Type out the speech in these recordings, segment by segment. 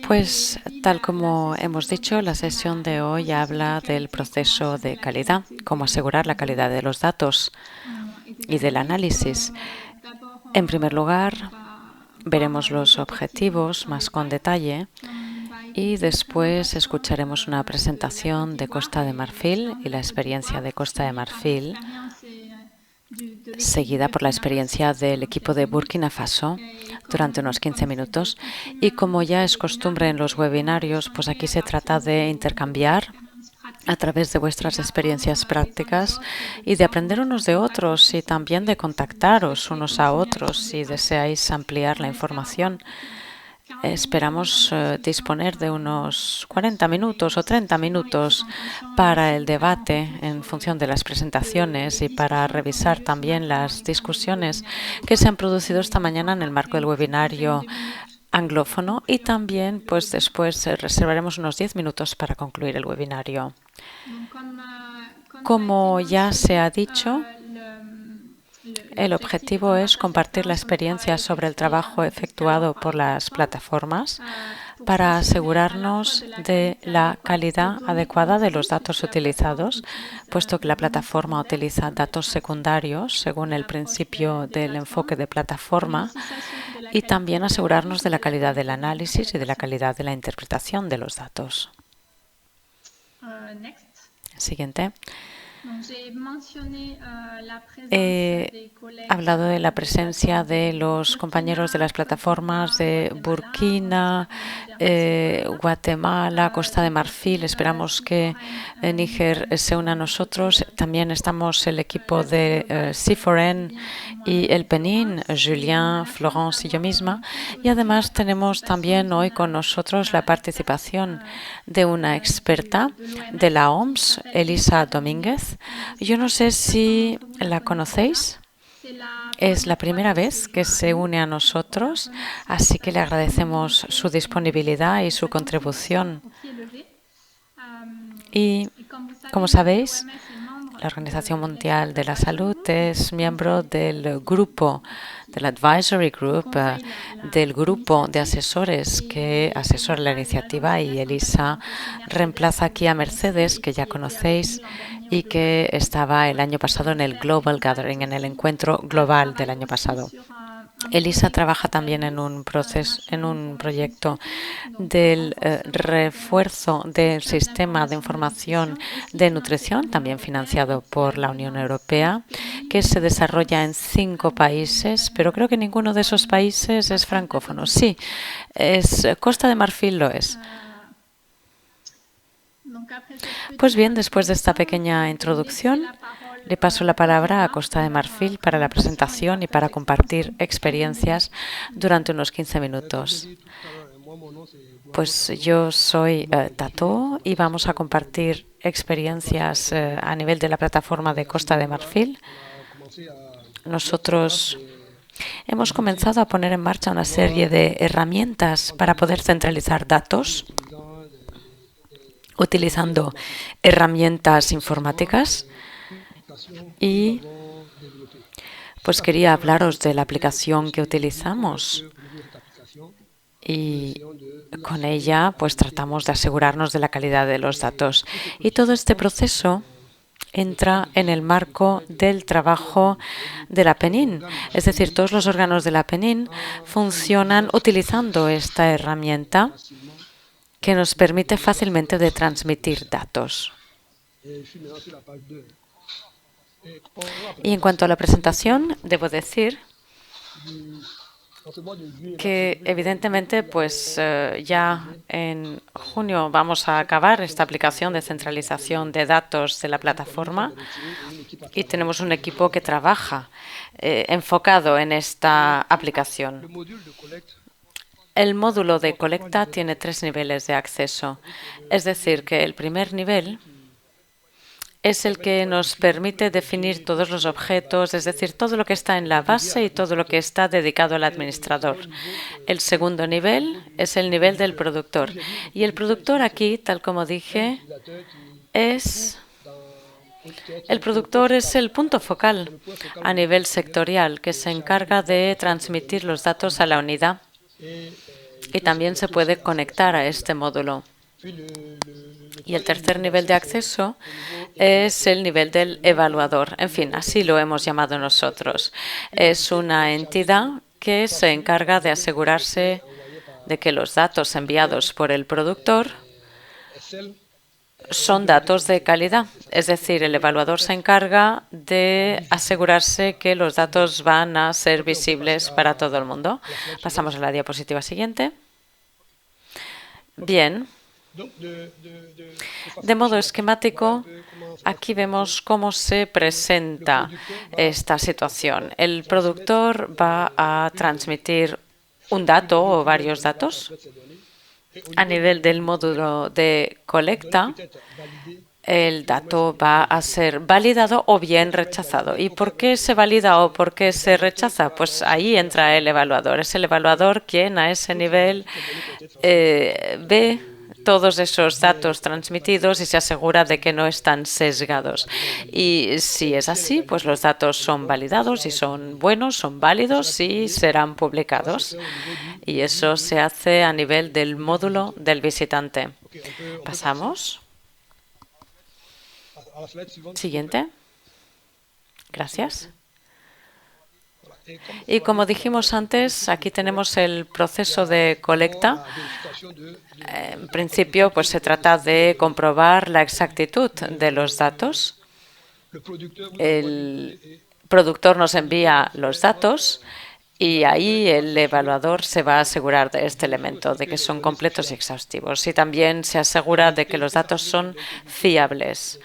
Pues, tal como hemos dicho, la sesión de hoy habla del proceso de calidad, cómo asegurar la calidad de los datos y del análisis. En primer lugar, veremos los objetivos más con detalle y después escucharemos una presentación de Costa de Marfil y la experiencia de Costa de Marfil, seguida por la experiencia del equipo de Burkina Faso durante unos 15 minutos. Y como ya es costumbre en los webinarios, pues aquí se trata de intercambiar a través de vuestras experiencias prácticas y de aprender unos de otros y también de contactaros unos a otros si deseáis ampliar la información. Esperamos disponer de unos 40 minutos o 30 minutos para el debate en función de las presentaciones y para revisar también las discusiones que se han producido esta mañana en el marco del webinario anglófono y también pues después reservaremos unos 10 minutos para concluir el webinario. Como ya se ha dicho, el objetivo es compartir la experiencia sobre el trabajo efectuado por las plataformas para asegurarnos de la calidad adecuada de los datos utilizados, puesto que la plataforma utiliza datos secundarios según el principio del enfoque de plataforma, y también asegurarnos de la calidad del análisis y de la calidad de la interpretación de los datos. Siguiente. He hablado de la presencia de los compañeros de las plataformas de Burkina, Guatemala, Costa de Marfil. Esperamos que Níger se una a nosotros. También estamos el equipo de C4N y el Penin, Julien, Florence y yo misma. Y además tenemos también hoy con nosotros la participación de una experta de la OMS, Elisa Domínguez. Yo no sé si la conocéis. Es la primera vez que se une a nosotros, así que le agradecemos su disponibilidad y su contribución. Y, como sabéis, la Organización Mundial de la Salud es miembro del grupo, del Advisory Group, del grupo de asesores que asesora la iniciativa, y Elisa reemplaza aquí a Mercedes, que ya conocéis, y que estaba el año pasado en el Global Gathering, en el encuentro global del año pasado. Elisa trabaja también en un proyecto del refuerzo del sistema de información de nutrición, también financiado por la Unión Europea, que se desarrolla en 5 países, pero creo que ninguno de esos países es francófono. Sí, Costa de Marfil lo es. Pues bien, después de esta pequeña introducción, le paso la palabra a Costa de Marfil para la presentación y para compartir experiencias durante unos 15 minutos. Pues yo soy Tato y vamos a compartir experiencias a nivel de la plataforma de Costa de Marfil. Nosotros hemos comenzado a poner en marcha una serie de herramientas para poder centralizar datos utilizando herramientas informáticas, y pues quería hablaros de la aplicación que utilizamos, y con ella pues tratamos de asegurarnos de la calidad de los datos. Y todo este proceso entra en el marco del trabajo de la PENIN. Es decir, todos los órganos de la PENIN funcionan utilizando esta herramienta que nos permite fácilmente de transmitir datos. Y en cuanto a la presentación, debo decir que evidentemente pues ya en junio vamos a acabar esta aplicación de centralización de datos de la plataforma, y tenemos un equipo que trabaja enfocado en esta aplicación. El módulo de colecta tiene 3 niveles de acceso. Es decir, que el primer nivel es el que nos permite definir todos los objetos, es decir, todo lo que está en la base y todo lo que está dedicado al administrador. El segundo nivel es el nivel del productor. Y el productor aquí, tal como dije, es el punto focal a nivel sectorial que se encarga de transmitir los datos a la unidad. y también se puede conectar a este módulo. Y el tercer nivel de acceso es el nivel del evaluador. En fin, así lo hemos llamado nosotros. Es una entidad que se encarga de asegurarse de que los datos enviados por el productor son datos de calidad. Es decir, el evaluador se encarga de asegurarse que los datos van a ser visibles para todo el mundo. Pasamos a la diapositiva siguiente. Bien. De modo esquemático, aquí vemos cómo se presenta esta situación. El productor va a transmitir un dato o varios datos. A nivel del módulo de colecta, el dato va a ser validado o bien rechazado. ¿Y por qué se valida o por qué se rechaza? Pues ahí entra el evaluador. Es el evaluador quien a ese nivel ve todos esos datos transmitidos y se asegura de que no están sesgados. Y si es así, pues los datos son validados y son buenos, son válidos y serán publicados. Y eso se hace a nivel del módulo del visitante. Pasamos. Siguiente. Gracias. Y como dijimos antes, aquí tenemos el proceso de colecta. En principio, pues se trata de comprobar la exactitud de los datos. El productor nos envía los datos y ahí el evaluador se va a asegurar de este elemento, de que son completos y exhaustivos. Y también se asegura de que los datos son fiables,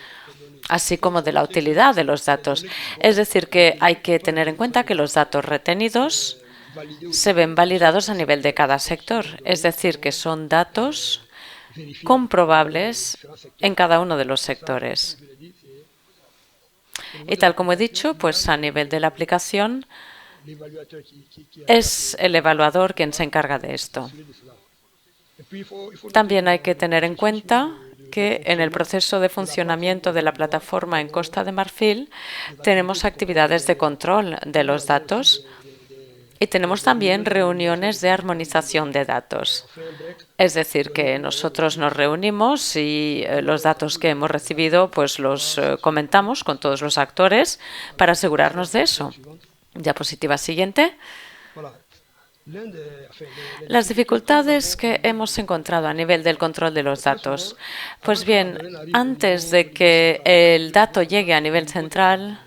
así como de la utilidad de los datos. Es decir, que hay que tener en cuenta que los datos retenidos se ven validados a nivel de cada sector. Es decir, que son datos comprobables en cada uno de los sectores. Y tal como he dicho, pues a nivel de la aplicación es el evaluador quien se encarga de esto. También hay que tener en cuenta que en el proceso de funcionamiento de la plataforma en Costa de Marfil tenemos actividades de control de los datos y tenemos también reuniones de armonización de datos. Es decir, que nosotros nos reunimos y los datos que hemos recibido pues los comentamos con todos los actores para asegurarnos de eso. Diapositiva siguiente. Las dificultades que hemos encontrado a nivel del control de los datos. Pues bien, antes de que el dato llegue a nivel central,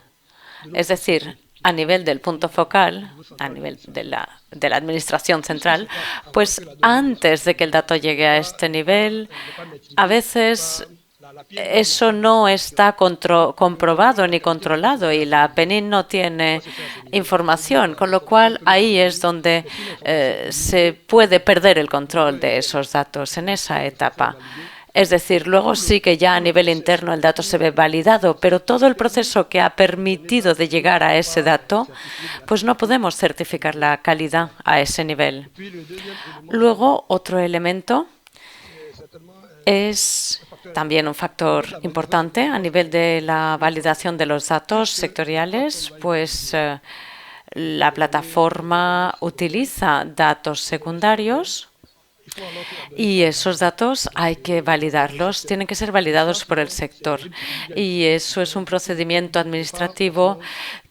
es decir, a nivel del punto focal, a nivel de la administración central, pues antes de que el dato llegue a este nivel, a veces eso no está comprobado ni controlado y la PENIN no tiene información, con lo cual ahí es donde se puede perder el control de esos datos en esa etapa. Es decir, luego sí que ya a nivel interno el dato se ve validado, pero todo el proceso que ha permitido de llegar a ese dato, pues no podemos certificar la calidad a ese nivel. Luego, otro elemento es también un factor importante a nivel de la validación de los datos sectoriales, pues la plataforma utiliza datos secundarios y esos datos hay que validarlos, tienen que ser validados por el sector. Y eso es un procedimiento administrativo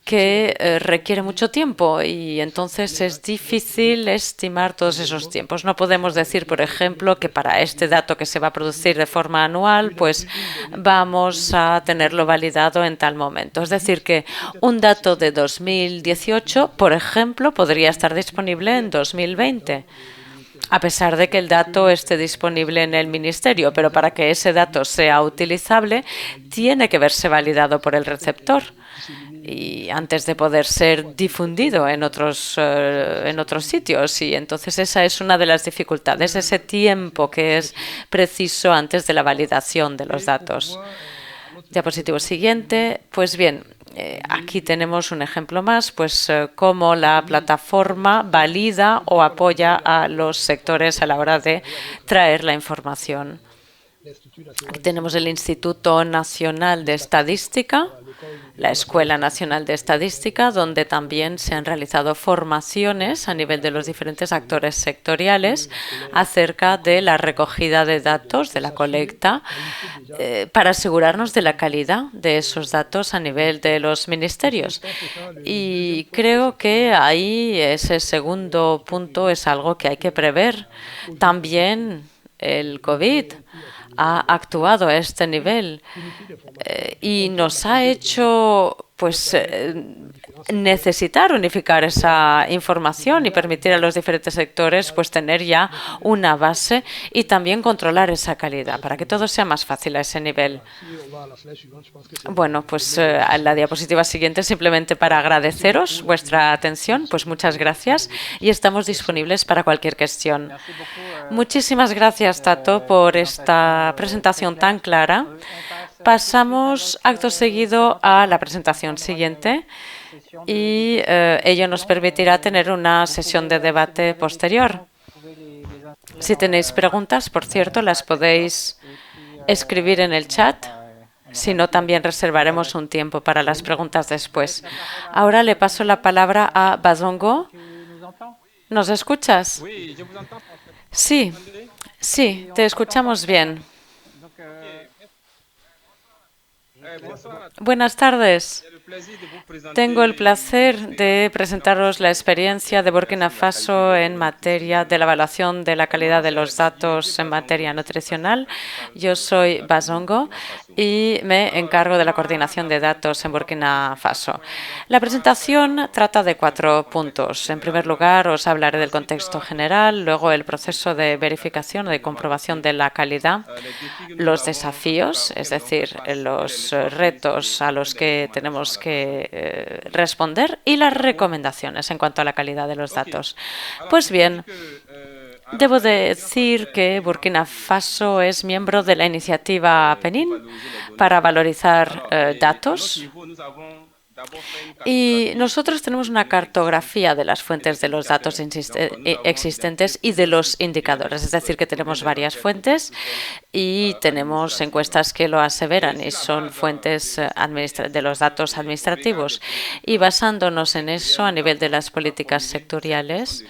que requiere mucho tiempo y entonces es difícil estimar todos esos tiempos. No podemos decir, por ejemplo, que para este dato que se va a producir de forma anual, pues vamos a tenerlo validado en tal momento. Es decir, que un dato de 2018, por ejemplo, podría estar disponible en 2020. A pesar de que el dato esté disponible en el Ministerio, pero para que ese dato sea utilizable, tiene que verse validado por el receptor y antes de poder ser difundido en otros sitios. Y entonces esa es una de las dificultades, ese tiempo que es preciso antes de la validación de los datos. Diapositivo siguiente. Pues bien, aquí tenemos un ejemplo más, pues cómo la plataforma valida o apoya a los sectores a la hora de traer la información. Aquí tenemos el Instituto Nacional de Estadística, la Escuela Nacional de Estadística, donde también se han realizado formaciones a nivel de los diferentes actores sectoriales acerca de la recogida de datos, de la colecta, para asegurarnos de la calidad de esos datos a nivel de los ministerios. Y creo que ahí ese segundo punto es algo que hay que prever. También el COVID ha actuado a este nivel y nos ha hecho necesitar unificar esa información y permitir a los diferentes sectores tener ya una base y también controlar esa calidad para que todo sea más fácil a ese nivel. Bueno, a la diapositiva siguiente simplemente para agradeceros vuestra atención, muchas gracias y estamos disponibles para cualquier cuestión. Muchísimas gracias, Tato, por esta presentación tan clara. Pasamos acto seguido a la presentación siguiente y ello nos permitirá tener una sesión de debate posterior. Si tenéis preguntas, por cierto, las podéis escribir en el chat. Si no, también reservaremos un tiempo para las preguntas después. Ahora le paso la palabra a Bazongo. ¿Nos escuchas? Sí, sí, te escuchamos bien. Buenas tardes. Tengo el placer de presentaros la experiencia de Burkina Faso en materia de la evaluación de la calidad de los datos en materia nutricional. Yo soy Bazongo y me encargo de la coordinación de datos en Burkina Faso. La presentación trata de 4 puntos. En primer lugar, os hablaré del contexto general, luego el proceso de verificación o de comprobación de la calidad, los desafíos, es decir, los retos a los que tenemos que responder y las recomendaciones en cuanto a la calidad de los datos. Pues bien, debo decir que Burkina Faso es miembro de la iniciativa PENIN para valorizar datos. Y nosotros tenemos una cartografía de las fuentes de los datos existentes y de los indicadores, es decir, que tenemos varias fuentes y tenemos encuestas que lo aseveran y son fuentes de los datos administrativos. Y basándonos en eso a nivel de las políticas sectoriales,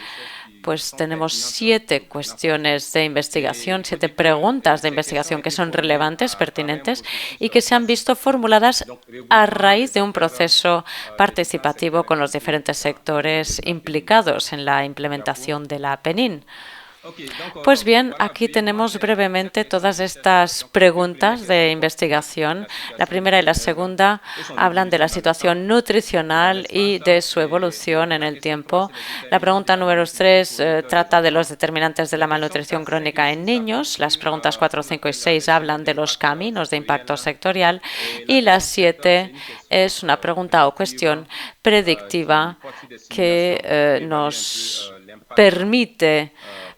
tenemos 7 cuestiones de investigación, 7 preguntas de investigación que son relevantes, pertinentes y que se han visto formuladas a raíz de un proceso participativo con los diferentes sectores implicados en la implementación de la PENIN. Pues bien, aquí tenemos brevemente todas estas preguntas de investigación. La primera y la segunda hablan de la situación nutricional y de su evolución en el tiempo. La pregunta número 3 trata de los determinantes de la malnutrición crónica en niños. Las preguntas 4, 5 y 6 hablan de los caminos de impacto sectorial. Y la 7 es una pregunta o cuestión predictiva que nos permite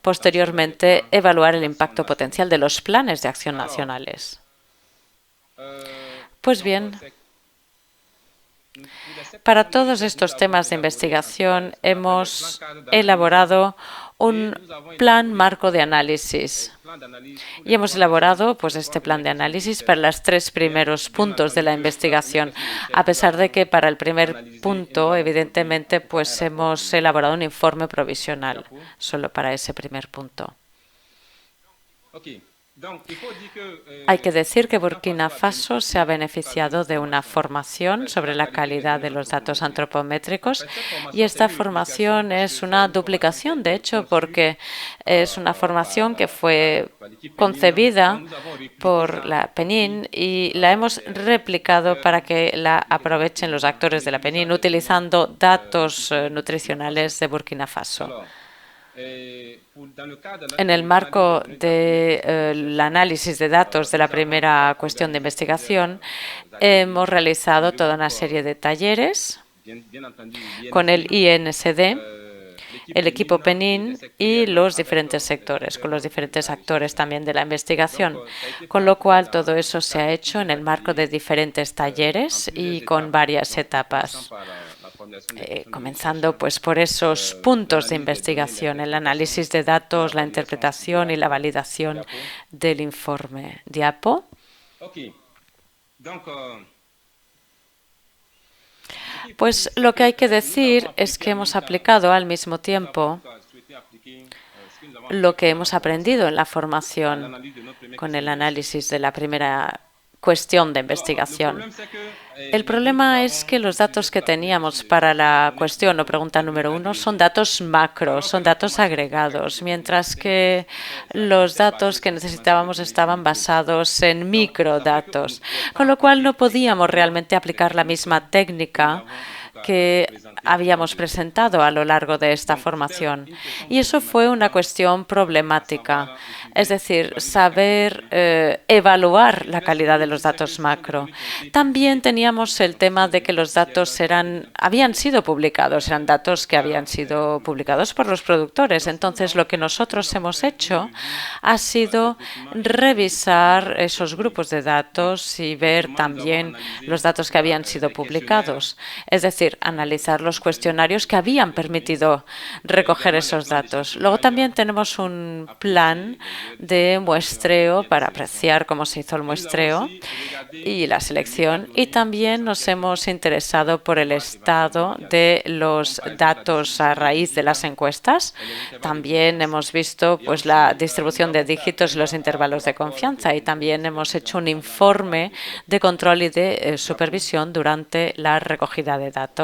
posteriormente evaluar el impacto potencial de los planes de acción nacionales. Pues bien, para todos estos temas de investigación hemos elaborado un plan marco de análisis. Y hemos elaborado este plan de análisis para los 3 primeros puntos de la investigación, a pesar de que para el primer punto, evidentemente, hemos elaborado un informe provisional solo para ese primer punto. Hay que decir que Burkina Faso se ha beneficiado de una formación sobre la calidad de los datos antropométricos y esta formación es una duplicación, de hecho, porque es una formación que fue concebida por la PENIN y la hemos replicado para que la aprovechen los actores de la PENIN utilizando datos nutricionales de Burkina Faso. En el marco del análisis de datos de la primera cuestión de investigación, hemos realizado toda una serie de talleres con el INSD, el equipo PENIN y los diferentes sectores, con los diferentes actores también de la investigación, con lo cual todo eso se ha hecho en el marco de diferentes talleres y con varias etapas. Comenzando por esos puntos de investigación, el análisis de datos, la interpretación y la validación del informe. Diapo. Pues lo que hay que decir es que hemos aplicado al mismo tiempo lo que hemos aprendido en la formación con el análisis de la primera cuestión de investigación. El problema es que los datos que teníamos para la cuestión o pregunta número 1 son datos macro, son datos agregados, mientras que los datos que necesitábamos estaban basados en microdatos, con lo cual no podíamos realmente aplicar la misma técnica que habíamos presentado a lo largo de esta formación. Y eso fue una cuestión problemática, es decir, saber evaluar la calidad de los datos macro. También teníamos el tema de que los datos habían sido publicados, eran datos que habían sido publicados por los productores. Entonces, lo que nosotros hemos hecho ha sido revisar esos grupos de datos y ver también los datos que habían sido publicados. Es decir, analizar los cuestionarios que habían permitido recoger esos datos. Luego también tenemos un plan de muestreo para apreciar cómo se hizo el muestreo y la selección. Y también nos hemos interesado por el estado de los datos a raíz de las encuestas. También hemos visto pues, la distribución de dígitos y los intervalos de confianza. Y también hemos hecho un informe de control y de supervisión durante la recogida de datos.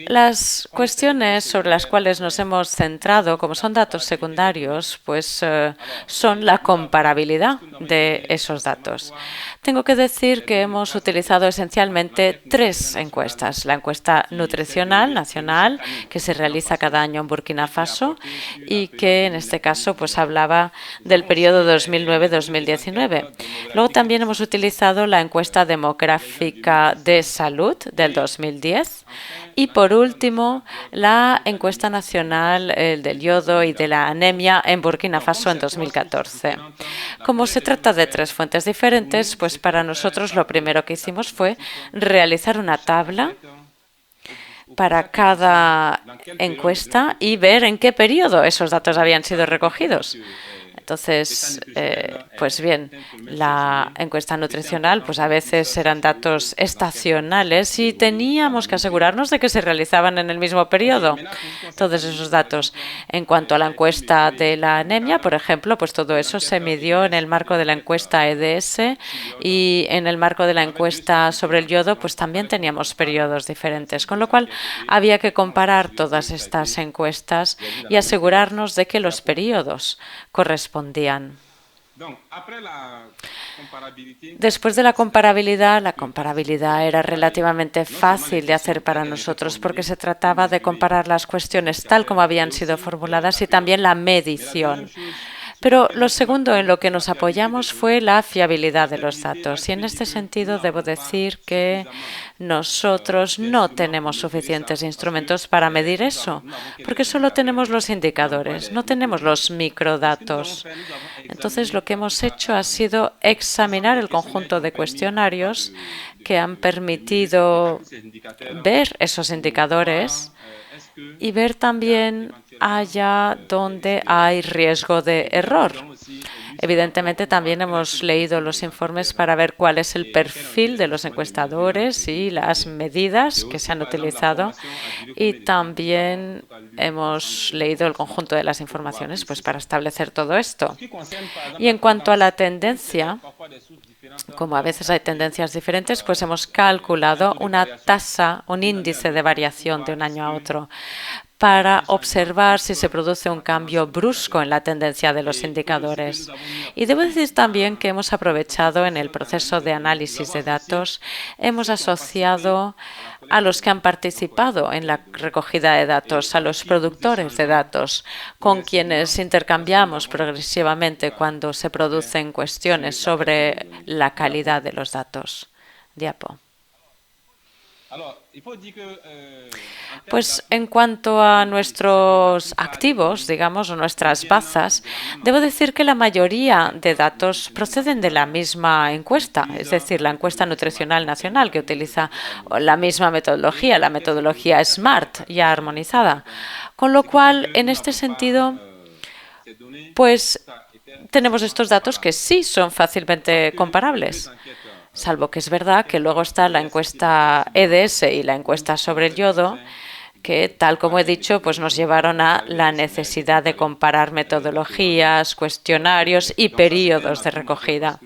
Las cuestiones sobre las cuales nos hemos centrado, como son datos secundarios, pues son la comparabilidad de esos datos. Tengo que decir que hemos utilizado esencialmente 3 encuestas. La encuesta nutricional nacional, que se realiza cada año en Burkina Faso y que en este caso pues hablaba del periodo 2009-2019. Luego también hemos utilizado la encuesta demográfica de salud del 2010 y por último la encuesta nacional del yodo y de la anemia en Burkina Faso en 2014. Como se trata de 3 fuentes diferentes, pues para nosotros lo primero que hicimos fue realizar una tabla para cada encuesta y ver en qué periodo esos datos habían sido recogidos. Entonces, pues bien, la encuesta nutricional, pues a veces eran datos estacionales y teníamos que asegurarnos de que se realizaban en el mismo periodo todos esos datos. En cuanto a la encuesta de la anemia, por ejemplo, pues todo eso se midió en el marco de la encuesta EDS y en el marco de la encuesta sobre el yodo, pues también teníamos periodos diferentes, con lo cual había que comparar todas estas encuestas y asegurarnos de que los periodos correspondían. Después de la comparabilidad era relativamente fácil de hacer para nosotros porque se trataba de comparar las cuestiones tal como habían sido formuladas y también la medición. Pero lo segundo en lo que nos apoyamos fue la fiabilidad de los datos. Y en este sentido debo decir que nosotros no tenemos suficientes instrumentos para medir eso, porque solo tenemos los indicadores, no tenemos los microdatos. Entonces, lo que hemos hecho ha sido examinar el conjunto de cuestionarios que han permitido ver esos indicadores y ver también allá donde hay riesgo de error. Evidentemente, también hemos leído los informes para ver cuál es el perfil de los encuestadores y las medidas que se han utilizado. Y también hemos leído el conjunto de las informaciones pues, para establecer todo esto. Y en cuanto a la tendencia, como a veces hay tendencias diferentes, pues hemos calculado una tasa, un índice de variación de un año a otro para observar si se produce un cambio brusco en la tendencia de los indicadores. Y debo decir también que hemos aprovechado en el proceso de análisis de datos, hemos asociado a los que han participado en la recogida de datos, a los productores de datos, con quienes intercambiamos progresivamente cuando se producen cuestiones sobre la calidad de los datos. Diapo. Pues en cuanto a nuestros activos, digamos, o nuestras bazas, debo decir que la mayoría de datos proceden de la misma encuesta, es decir, la encuesta nutricional nacional, que utiliza la misma metodología, la metodología SMART, ya armonizada. Con lo cual, en este sentido, pues tenemos estos datos que sí son fácilmente comparables. Salvo que es verdad que luego está la encuesta EDS y la encuesta sobre el yodo, que, tal como he dicho, pues nos llevaron a la necesidad de comparar metodologías, cuestionarios y periodos de recogida.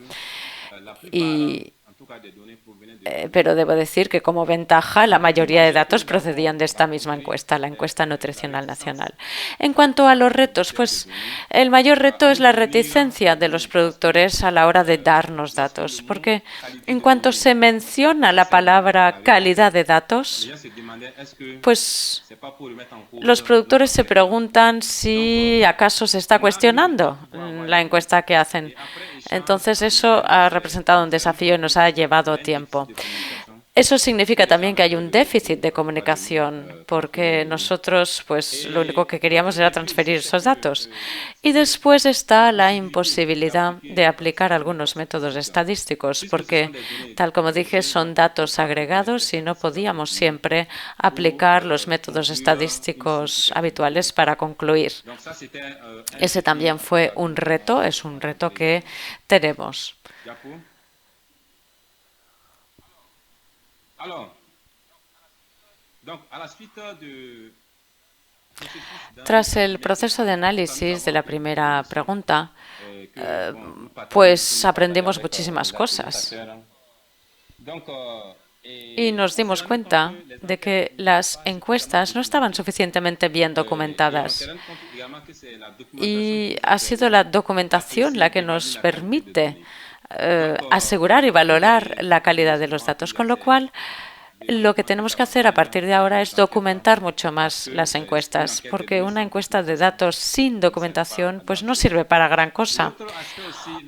Pero debo decir que, como ventaja, la mayoría de datos procedían de esta misma encuesta, la encuesta nutricional nacional. En cuanto a los retos, pues el mayor reto es la reticencia de los productores a la hora de darnos datos, porque en cuanto se menciona la palabra calidad de datos, pues los productores se preguntan si acaso se está cuestionando la encuesta que hacen. Entonces, eso ha representado un desafío y nos ha llevado tiempo. Eso significa también que hay un déficit de comunicación, porque nosotros, pues, lo único que queríamos era transferir esos datos. Y después está la imposibilidad de aplicar algunos métodos estadísticos, porque, tal como dije, son datos agregados y no podíamos siempre aplicar los métodos estadísticos habituales para concluir. Ese también fue un reto, es un reto que tenemos. Tras el proceso de análisis de la primera pregunta, pues aprendimos muchísimas cosas. Y nos dimos cuenta de que las encuestas no estaban suficientemente bien documentadas. Y ha sido la documentación la que nos permite asegurar y valorar la calidad de los datos, con lo cual lo que tenemos que hacer a partir de ahora es documentar mucho más las encuestas, porque una encuesta de datos sin documentación pues no sirve para gran cosa.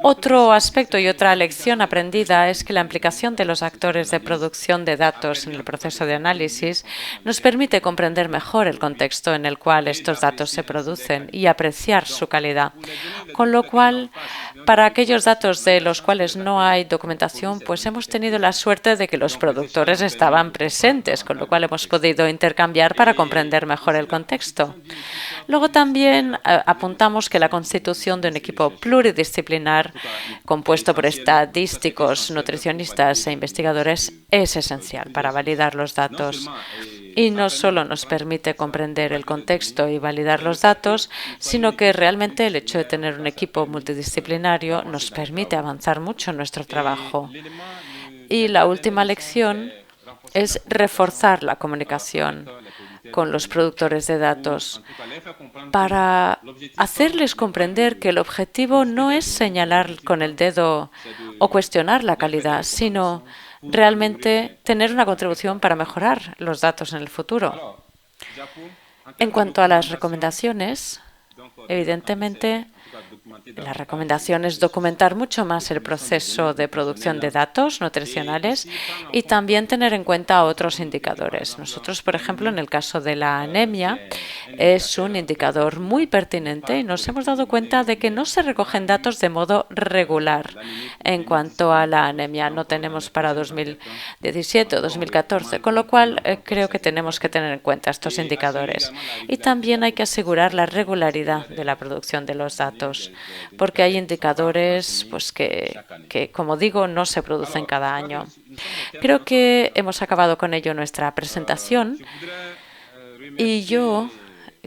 Otro aspecto y otra lección aprendida es que la implicación de los actores de producción de datos en el proceso de análisis nos permite comprender mejor el contexto en el cual estos datos se producen y apreciar su calidad. Con lo cual, para aquellos datos de los cuales no hay documentación, pues hemos tenido la suerte de que los productores estaban presentes, con lo cual hemos podido intercambiar para comprender mejor el contexto. Luego también apuntamos que la constitución de un equipo pluridisciplinar compuesto por estadísticos, nutricionistas e investigadores es esencial para validar los datos. Y no solo nos permite comprender el contexto y validar los datos, sino que realmente el hecho de tener un equipo multidisciplinario nos permite avanzar mucho en nuestro trabajo. Y la última lección es reforzar la comunicación con los productores de datos para hacerles comprender que el objetivo no es señalar con el dedo o cuestionar la calidad, sino realmente tener una contribución para mejorar los datos en el futuro. En cuanto a las recomendaciones, evidentemente, la recomendación es documentar mucho más el proceso de producción de datos nutricionales y también tener en cuenta otros indicadores. Nosotros, por ejemplo, en el caso de la anemia, es un indicador muy pertinente y nos hemos dado cuenta de que no se recogen datos de modo regular en cuanto a la anemia. No tenemos para 2017 o 2014, con lo cual creo que tenemos que tener en cuenta estos indicadores. Y también hay que asegurar la regularidad de la producción de los datos, porque hay indicadores pues, que, como digo, no se producen cada año. Creo que hemos acabado con ello nuestra presentación y yo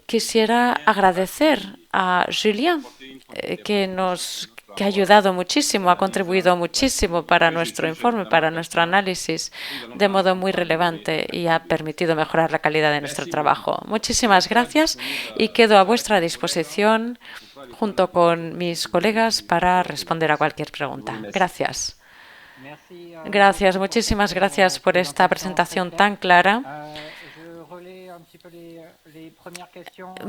quisiera agradecer a Julien, que ha ayudado muchísimo, ha contribuido muchísimo para nuestro informe, para nuestro análisis, de modo muy relevante y ha permitido mejorar la calidad de nuestro trabajo. Muchísimas gracias y quedo a vuestra disposición junto con mis colegas para responder a cualquier pregunta. Gracias. Gracias, muchísimas gracias por esta presentación tan clara.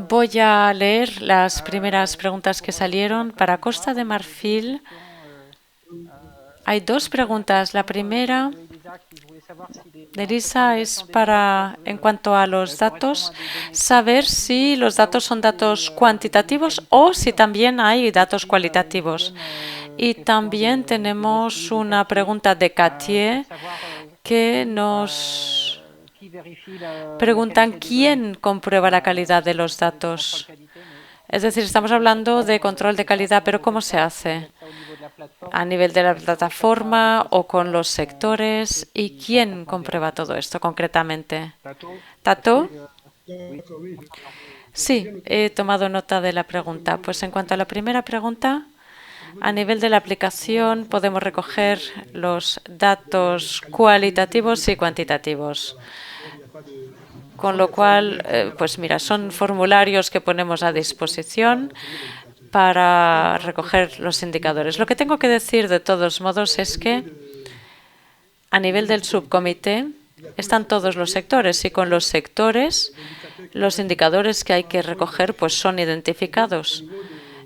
Voy a leer las primeras preguntas que salieron. Para Costa de Marfil hay dos preguntas. La primera de Elisa es para, en cuanto a los datos, saber si los datos son datos cuantitativos o si también hay datos cualitativos. Y también tenemos una pregunta de Cathier que nos preguntan quién comprueba la calidad de los datos. Es decir, estamos hablando de control de calidad, pero ¿cómo se hace? ¿A nivel de la plataforma o con los sectores? ¿Y quién comprueba todo esto concretamente? ¿Tato? Sí, he tomado nota de la pregunta. Pues en cuanto a la primera pregunta, a nivel de la aplicación podemos recoger los datos cualitativos y cuantitativos. Con lo cual, pues mira, son formularios que ponemos a disposición para recoger los indicadores. Lo que tengo que decir de todos modos es que a nivel del subcomité están todos los sectores y con los sectores los indicadores que hay que recoger pues son identificados.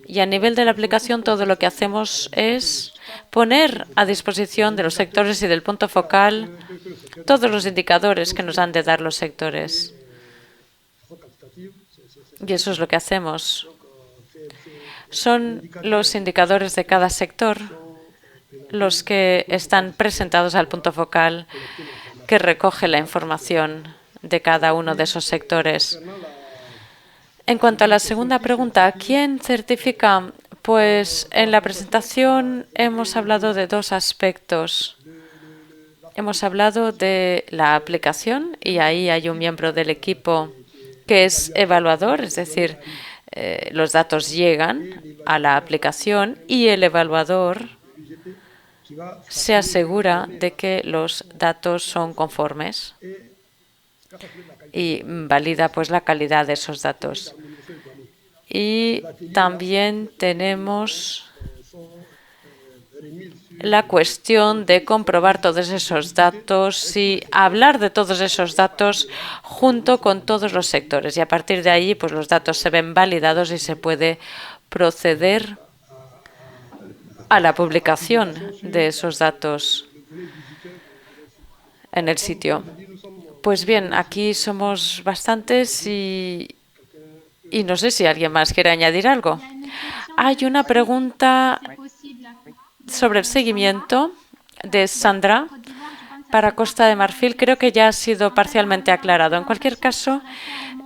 Y a nivel de la aplicación todo lo que hacemos es poner a disposición de los sectores y del punto focal todos los indicadores que nos han de dar los sectores. Y eso es lo que hacemos. Son los indicadores de cada sector los que están presentados al punto focal que recoge la información de cada uno de esos sectores. En cuanto a la segunda pregunta, ¿quién certifica? Pues en la presentación hemos hablado de dos aspectos. Hemos hablado de la aplicación y ahí hay un miembro del equipo que es evaluador, es decir, los datos llegan a la aplicación y el evaluador se asegura de que los datos son conformes y valida pues la calidad de esos datos. Y también tenemos la cuestión de comprobar todos esos datos y hablar de todos esos datos junto con todos los sectores. Y a partir de ahí, pues los datos se ven validados y se puede proceder a la publicación de esos datos en el sitio. Pues bien, aquí somos bastantes y no sé si alguien más quiere añadir algo. Hay una pregunta sobre el seguimiento de Sandra para Costa de Marfil. Creo que ya ha sido parcialmente aclarado. En cualquier caso,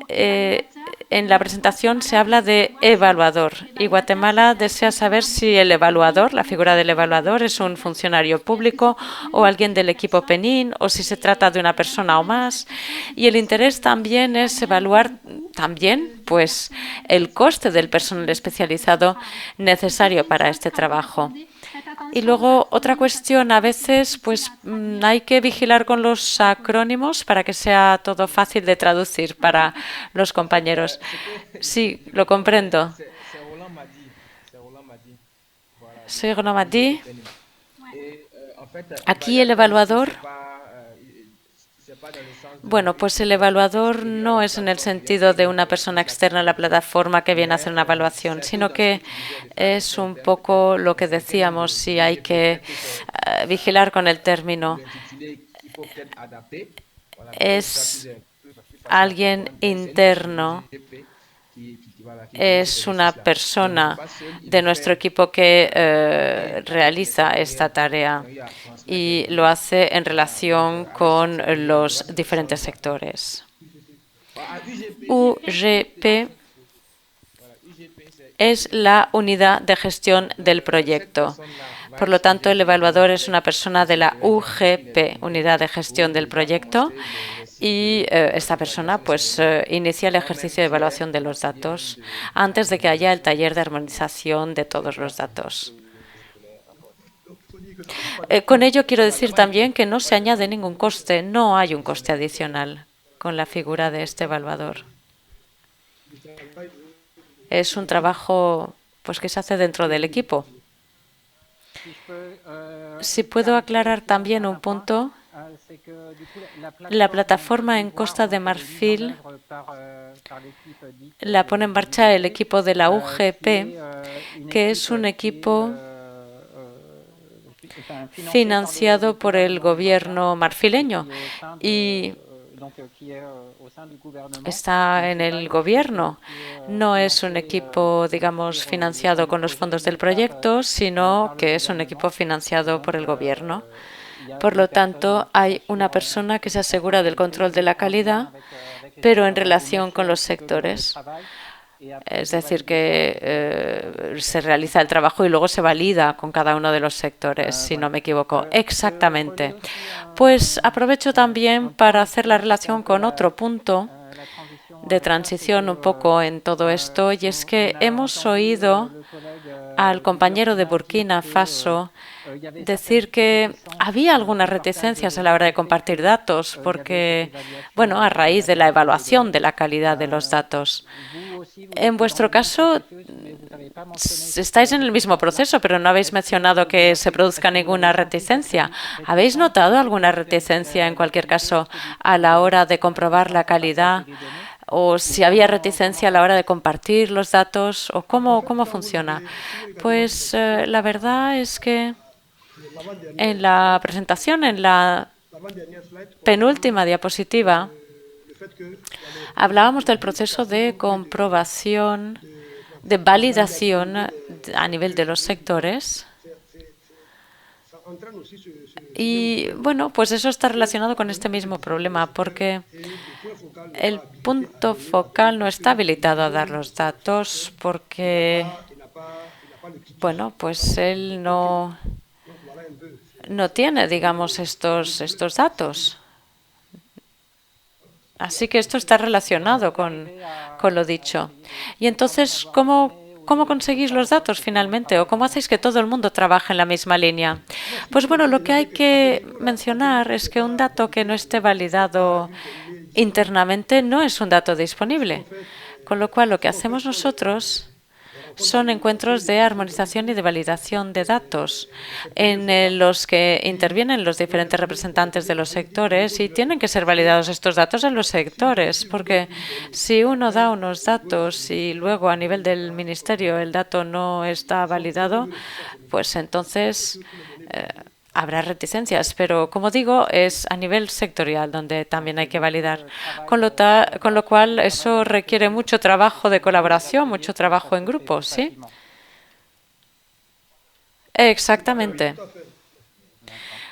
en la presentación se habla de evaluador y Guatemala desea saber si el evaluador, la figura del evaluador, es un funcionario público o alguien del equipo PENIN o si se trata de una persona o más. Y el interés también es evaluar también pues, el coste del personal especializado necesario para este trabajo. Y luego otra cuestión, a veces pues hay que vigilar con los acrónimos para que sea todo fácil de traducir para los compañeros. Sí, lo comprendo. Soy Gonamadi. Aquí el evaluador. Bueno, pues el evaluador no es en el sentido de una persona externa a la plataforma que viene a hacer una evaluación, sino que es un poco lo que decíamos, si hay que vigilar con el término. Es alguien interno. Es una persona de nuestro equipo que realiza esta tarea y lo hace en relación con los diferentes sectores. UGP es la unidad de gestión del proyecto. Por lo tanto, el evaluador es una persona de la UGP, unidad de gestión del proyecto, y esta persona pues inicia el ejercicio de evaluación de los datos antes de que haya el taller de armonización de todos los datos. Con ello quiero decir también que no se añade ningún coste, no hay un coste adicional con la figura de este evaluador. Es un trabajo pues que se hace dentro del equipo. Si puedo aclarar también un punto. La plataforma en Costa de Marfil la pone en marcha el equipo de la UGP, que es un equipo financiado por el gobierno marfileño y está en el gobierno. No es un equipo, digamos, financiado con los fondos del proyecto, sino que es un equipo financiado por el gobierno. Por lo tanto, hay una persona que se asegura del control de la calidad, pero en relación con los sectores. Es decir, que se realiza el trabajo y luego se valida con cada uno de los sectores, si no me equivoco. Exactamente. Pues aprovecho también para hacer la relación con otro punto de transición un poco en todo esto, y es que hemos oído al compañero de Burkina Faso decir que había algunas reticencias a la hora de compartir datos, porque, bueno, a raíz de la evaluación de la calidad de los datos. En vuestro caso, estáis en el mismo proceso, pero no habéis mencionado que se produzca ninguna reticencia. ¿Habéis notado alguna reticencia, en cualquier caso, a la hora de comprobar la calidad? ¿O si había reticencia a la hora de compartir los datos? ¿O cómo funciona? Pues la verdad es que en la presentación, en la penúltima diapositiva, hablábamos del proceso de comprobación, de validación a nivel de los sectores. Y bueno, pues eso está relacionado con este mismo problema, porque el punto focal no está habilitado a dar los datos porque, bueno, pues él no tiene, digamos, estos datos. Así que esto está relacionado con lo dicho. Y entonces, ¿cómo conseguís los datos finalmente? ¿O cómo hacéis que todo el mundo trabaje en la misma línea? Pues bueno, lo que hay que mencionar es que un dato que no esté validado internamente no es un dato disponible. Con lo cual, lo que hacemos nosotros son encuentros de armonización y de validación de datos en los que intervienen los diferentes representantes de los sectores, y tienen que ser validados estos datos en los sectores, porque si uno da unos datos y luego a nivel del ministerio el dato no está validado, pues entonces habrá reticencias, pero como digo, es a nivel sectorial donde también hay que validar. Con lo cual, eso requiere mucho trabajo de colaboración, mucho trabajo en grupo, ¿sí? Exactamente.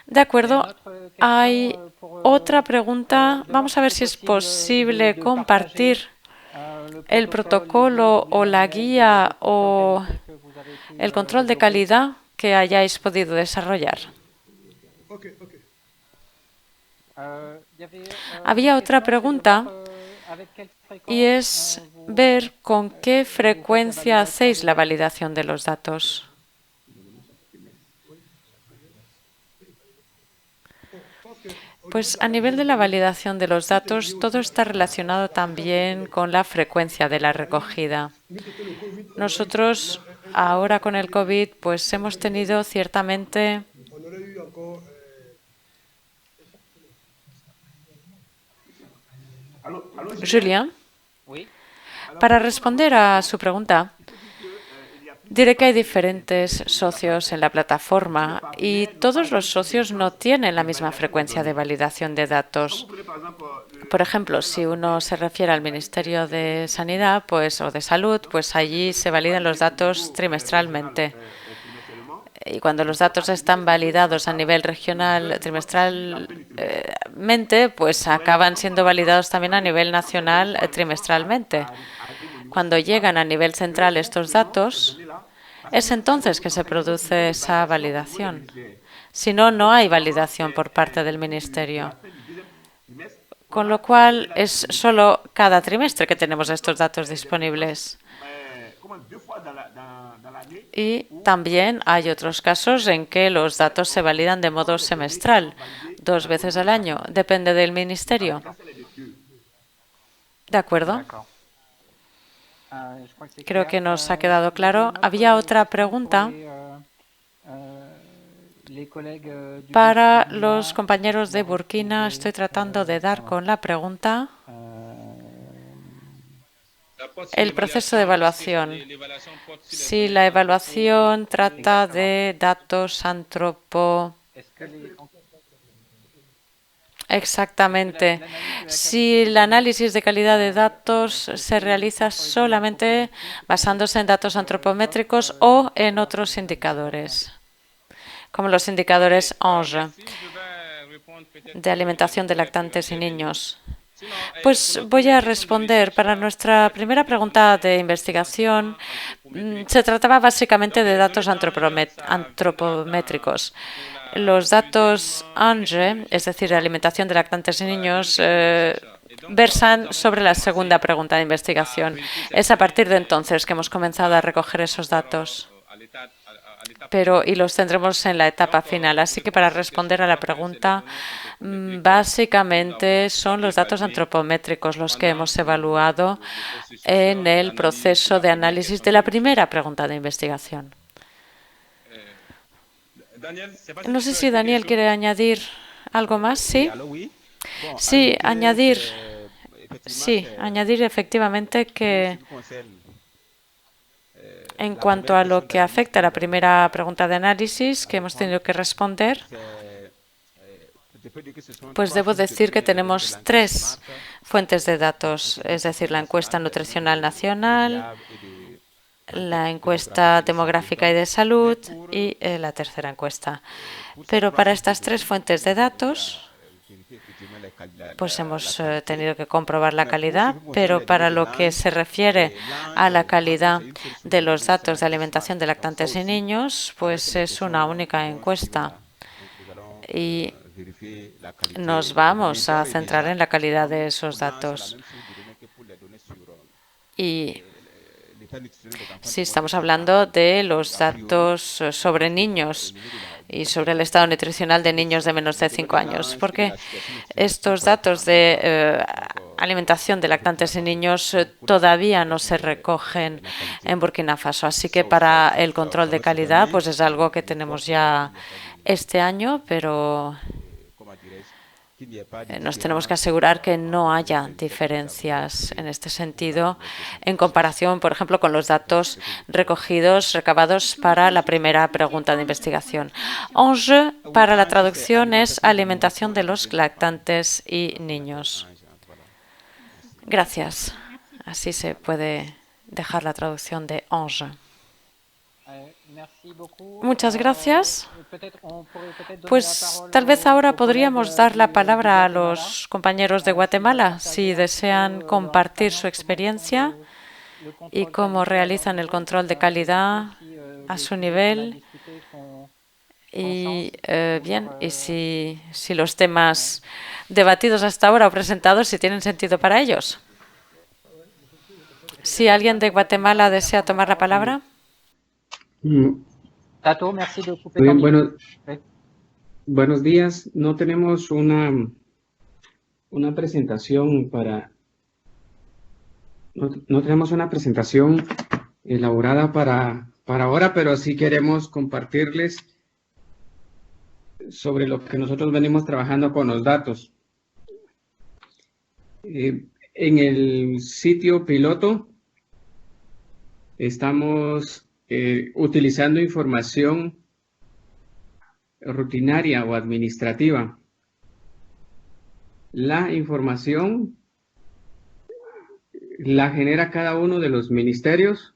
De acuerdo. Hay otra pregunta. Vamos a ver si es posible compartir el protocolo o la guía o el control de calidad que hayáis podido desarrollar. Había otra pregunta, y es ver con qué frecuencia hacéis la validación de los datos. Pues a nivel de la validación de los datos, todo está relacionado también con la frecuencia de la recogida. Nosotros, ahora con el COVID, pues hemos tenido ciertamente Julien, para responder a su pregunta, diré que hay diferentes socios en la plataforma y todos los socios no tienen la misma frecuencia de validación de datos. Por ejemplo, si uno se refiere al Ministerio de Sanidad o de Salud, pues allí se validan los datos trimestralmente. Y cuando los datos están validados a nivel regional trimestralmente, pues acaban siendo validados también a nivel nacional trimestralmente. Cuando llegan a nivel central estos datos, es entonces que se produce esa validación. Si no, no hay validación por parte del Ministerio. Con lo cual, es solo cada trimestre que tenemos estos datos disponibles. Y también hay otros casos en que los datos se validan de modo semestral, 2 veces al año. Depende del ministerio. ¿De acuerdo? Creo que nos ha quedado claro. Había otra pregunta para los compañeros de Burkina. Estoy tratando de dar con la pregunta. El proceso de evaluación. Si la evaluación trata de datos Exactamente. Si el análisis de calidad de datos se realiza solamente basándose en datos antropométricos o en otros indicadores, como los indicadores ANGE de alimentación de lactantes y niños. Pues voy a responder. Para nuestra primera pregunta de investigación, se trataba básicamente de datos antropométricos. Los datos ANGE, es decir, de alimentación de lactantes y niños, versan sobre la segunda pregunta de investigación. Es a partir de entonces que hemos comenzado a recoger esos datos, y los tendremos en la etapa final. Así que para responder a la pregunta, básicamente son los datos antropométricos los que hemos evaluado en el proceso de análisis de la primera pregunta de investigación. No sé si Daniel quiere añadir algo más. ¿Sí? Sí, añadir efectivamente que en cuanto a lo que afecta a la primera pregunta de análisis que hemos tenido que responder, pues debo decir que tenemos 3 fuentes de datos, es decir, la encuesta nutricional nacional, la encuesta demográfica y de salud y la tercera encuesta. Pero para estas 3 fuentes de datos, pues hemos tenido que comprobar la calidad, pero para lo que se refiere a la calidad de los datos de alimentación de lactantes y niños, pues es una única encuesta y nos vamos a centrar en la calidad de esos datos. Y sí, estamos hablando de los datos sobre niños y sobre el estado nutricional de niños de menos de 5 años, porque estos datos de alimentación de lactantes y niños todavía no se recogen en Burkina Faso. Así que para el control de calidad, pues es algo que tenemos ya este año, pero nos tenemos que asegurar que no haya diferencias en este sentido en comparación, por ejemplo, con los datos recabados para la primera pregunta de investigación. Enjeu para la traducción es alimentación de los lactantes y niños. Gracias. Así se puede dejar la traducción de enjeu. Muchas gracias. Pues tal vez ahora podríamos dar la palabra a los compañeros de Guatemala si desean compartir su experiencia y cómo realizan el control de calidad a su nivel. Y si los temas debatidos hasta ahora o presentados, si tienen sentido para ellos. Si alguien de Guatemala desea tomar la palabra. Buenos días. No tenemos una presentación no tenemos una presentación elaborada para ahora, pero sí queremos compartirles sobre lo que nosotros venimos trabajando con los datos. En el sitio piloto estamos utilizando información rutinaria o administrativa. La información la genera cada uno de los ministerios,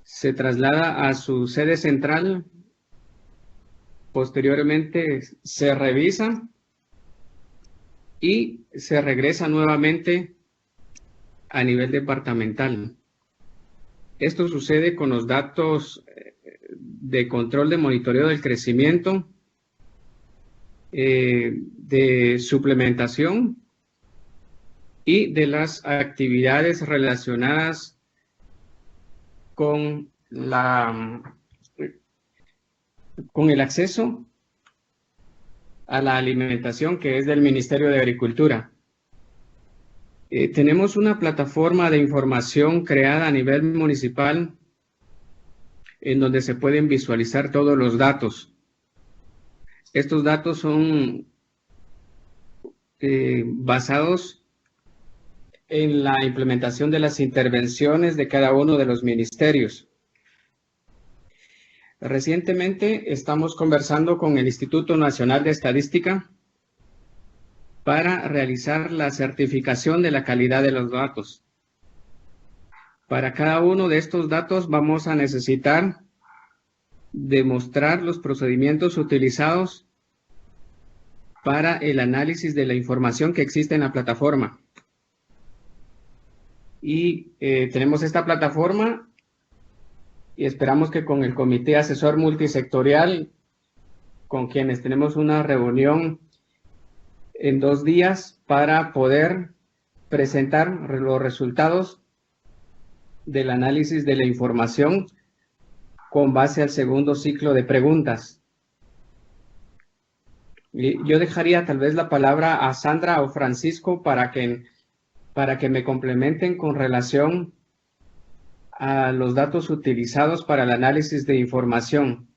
se traslada a su sede central, posteriormente se revisa y se regresa nuevamente a nivel departamental. Esto sucede con los datos de control de monitoreo del crecimiento, de suplementación y de las actividades relacionadas con el acceso a la alimentación, que es del Ministerio de Agricultura. Tenemos una plataforma de información creada a nivel municipal en donde se pueden visualizar todos los datos. Estos datos son basados en la implementación de las intervenciones de cada uno de los ministerios. Recientemente estamos conversando con el Instituto Nacional de Estadística para realizar la certificación de la calidad de los datos. Para cada uno de estos datos vamos a necesitar demostrar los procedimientos utilizados para el análisis de la información que existe en la plataforma. Y tenemos esta plataforma y esperamos que con el Comité Asesor Multisectorial, con quienes tenemos una reunión en 2 días para poder presentar los resultados del análisis de la información con base al segundo ciclo de preguntas. Yo dejaría tal vez la palabra a Sandra o Francisco para que me complementen con relación a los datos utilizados para el análisis de información.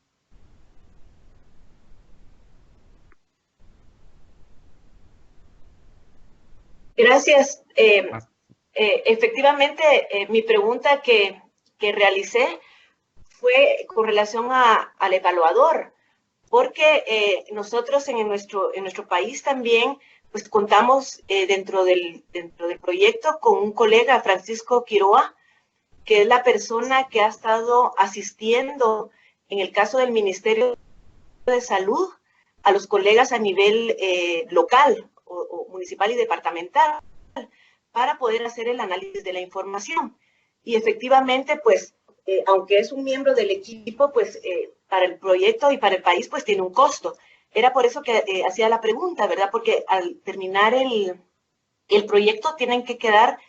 Gracias. Efectivamente, mi pregunta que realicé fue con relación al evaluador, porque nosotros en nuestro país también pues contamos dentro del proyecto con un colega, Francisco Quiroa, que es la persona que ha estado asistiendo en el caso del Ministerio de Salud a los colegas a nivel local o municipal y departamental para poder hacer el análisis de la información. Y efectivamente, pues, aunque es un miembro del equipo, pues, para el proyecto y para el país, pues, tiene un costo. Era por eso que hacía la pregunta, ¿verdad? Porque al terminar el proyecto tienen que quedar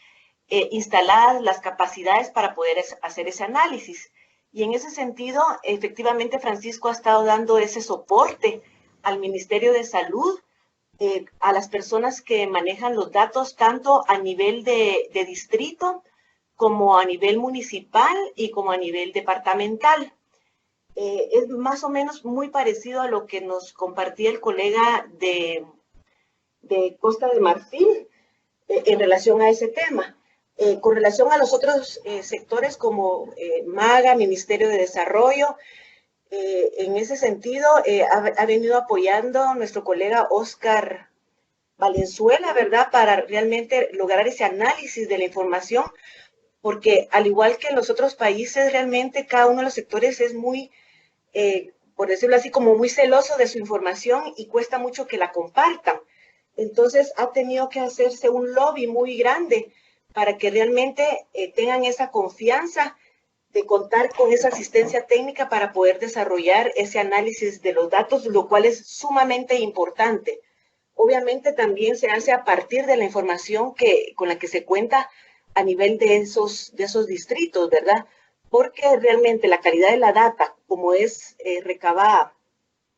instaladas las capacidades para poder hacer ese análisis. Y en ese sentido, efectivamente, Francisco ha estado dando ese soporte al Ministerio de Salud, a las personas que manejan los datos, tanto a nivel de distrito, como a nivel municipal y como a nivel departamental. Es más o menos muy parecido a lo que nos compartía el colega de Costa de Marfil en relación a ese tema. Con relación a los otros sectores como MAGA, Ministerio de Desarrollo, en ese sentido ha venido apoyando nuestro colega Oscar Valenzuela, ¿verdad? Para realmente lograr ese análisis de la información, porque al igual que en los otros países, realmente cada uno de los sectores es muy, por decirlo así, como muy celoso de su información y cuesta mucho que la compartan. Entonces ha tenido que hacerse un lobby muy grande para que realmente tengan esa confianza de contar con esa asistencia técnica para poder desarrollar ese análisis de los datos, lo cual es sumamente importante. Obviamente también se hace a partir de la información con la que se cuenta a nivel de esos distritos, ¿verdad? Porque realmente la calidad de la data, como es recabada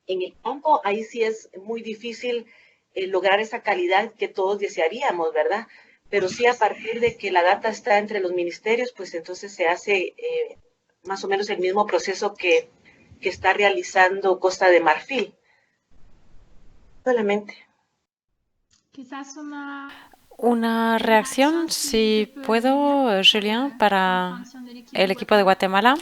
en el campo, ahí sí es muy difícil lograr esa calidad que todos desearíamos, ¿verdad? Pero sí a partir de que la data está entre los ministerios, pues entonces se hace más o menos el mismo proceso que está realizando Costa de Marfil. Solamente. Quizás una reacción, si puedo, Julien, para el equipo de Guatemala.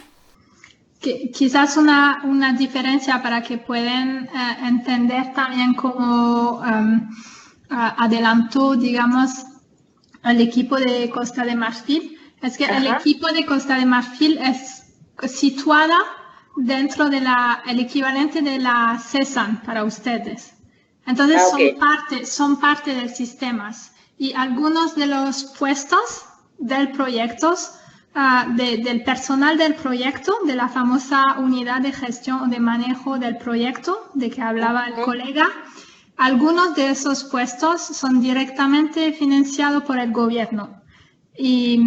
Quizás una diferencia para que puedan entender también cómo adelantó, digamos, el equipo de Costa de Marfil. Es que el equipo de Costa de Marfil es situada dentro de el equivalente de la CESAN para ustedes. Entonces son parte del sistema. Y algunos de los puestos del proyecto, del personal del proyecto, de la famosa unidad de gestión o de manejo del proyecto de que hablaba el colega, algunos de esos puestos son directamente financiados por el gobierno. Y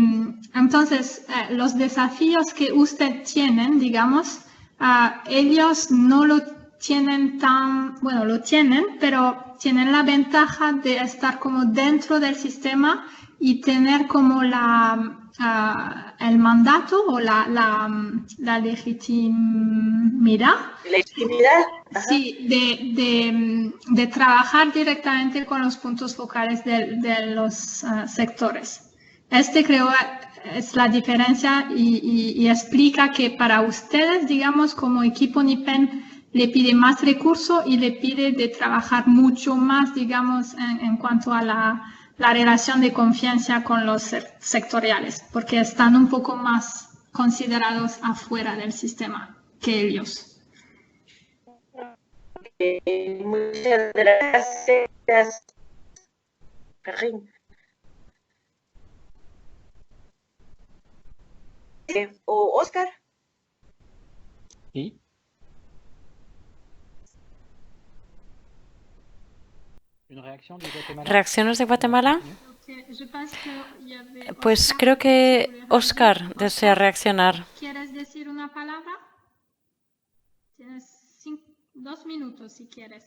entonces, los desafíos que usted tienen, digamos, ellos no lo tienen bueno, lo tienen, pero tienen la ventaja de estar como dentro del sistema y tener como el mandato o la legitimidad. Legitimidad. Sí, de trabajar directamente con los puntos focales de los sectores. Creo es la diferencia y explica que para ustedes, digamos, como equipo NIPEN, le pide más recursos y le pide de trabajar mucho más, digamos, en cuanto a la relación de confianza con los sectoriales, porque están un poco más considerados afuera del sistema que ellos. Muchas gracias, Karin. ¿O Oscar? ¿Sí? ¿Reacciones de Guatemala? Pues creo que Oscar desea reaccionar. ¿Quieres decir una palabra? Tienes 2 minutos si quieres.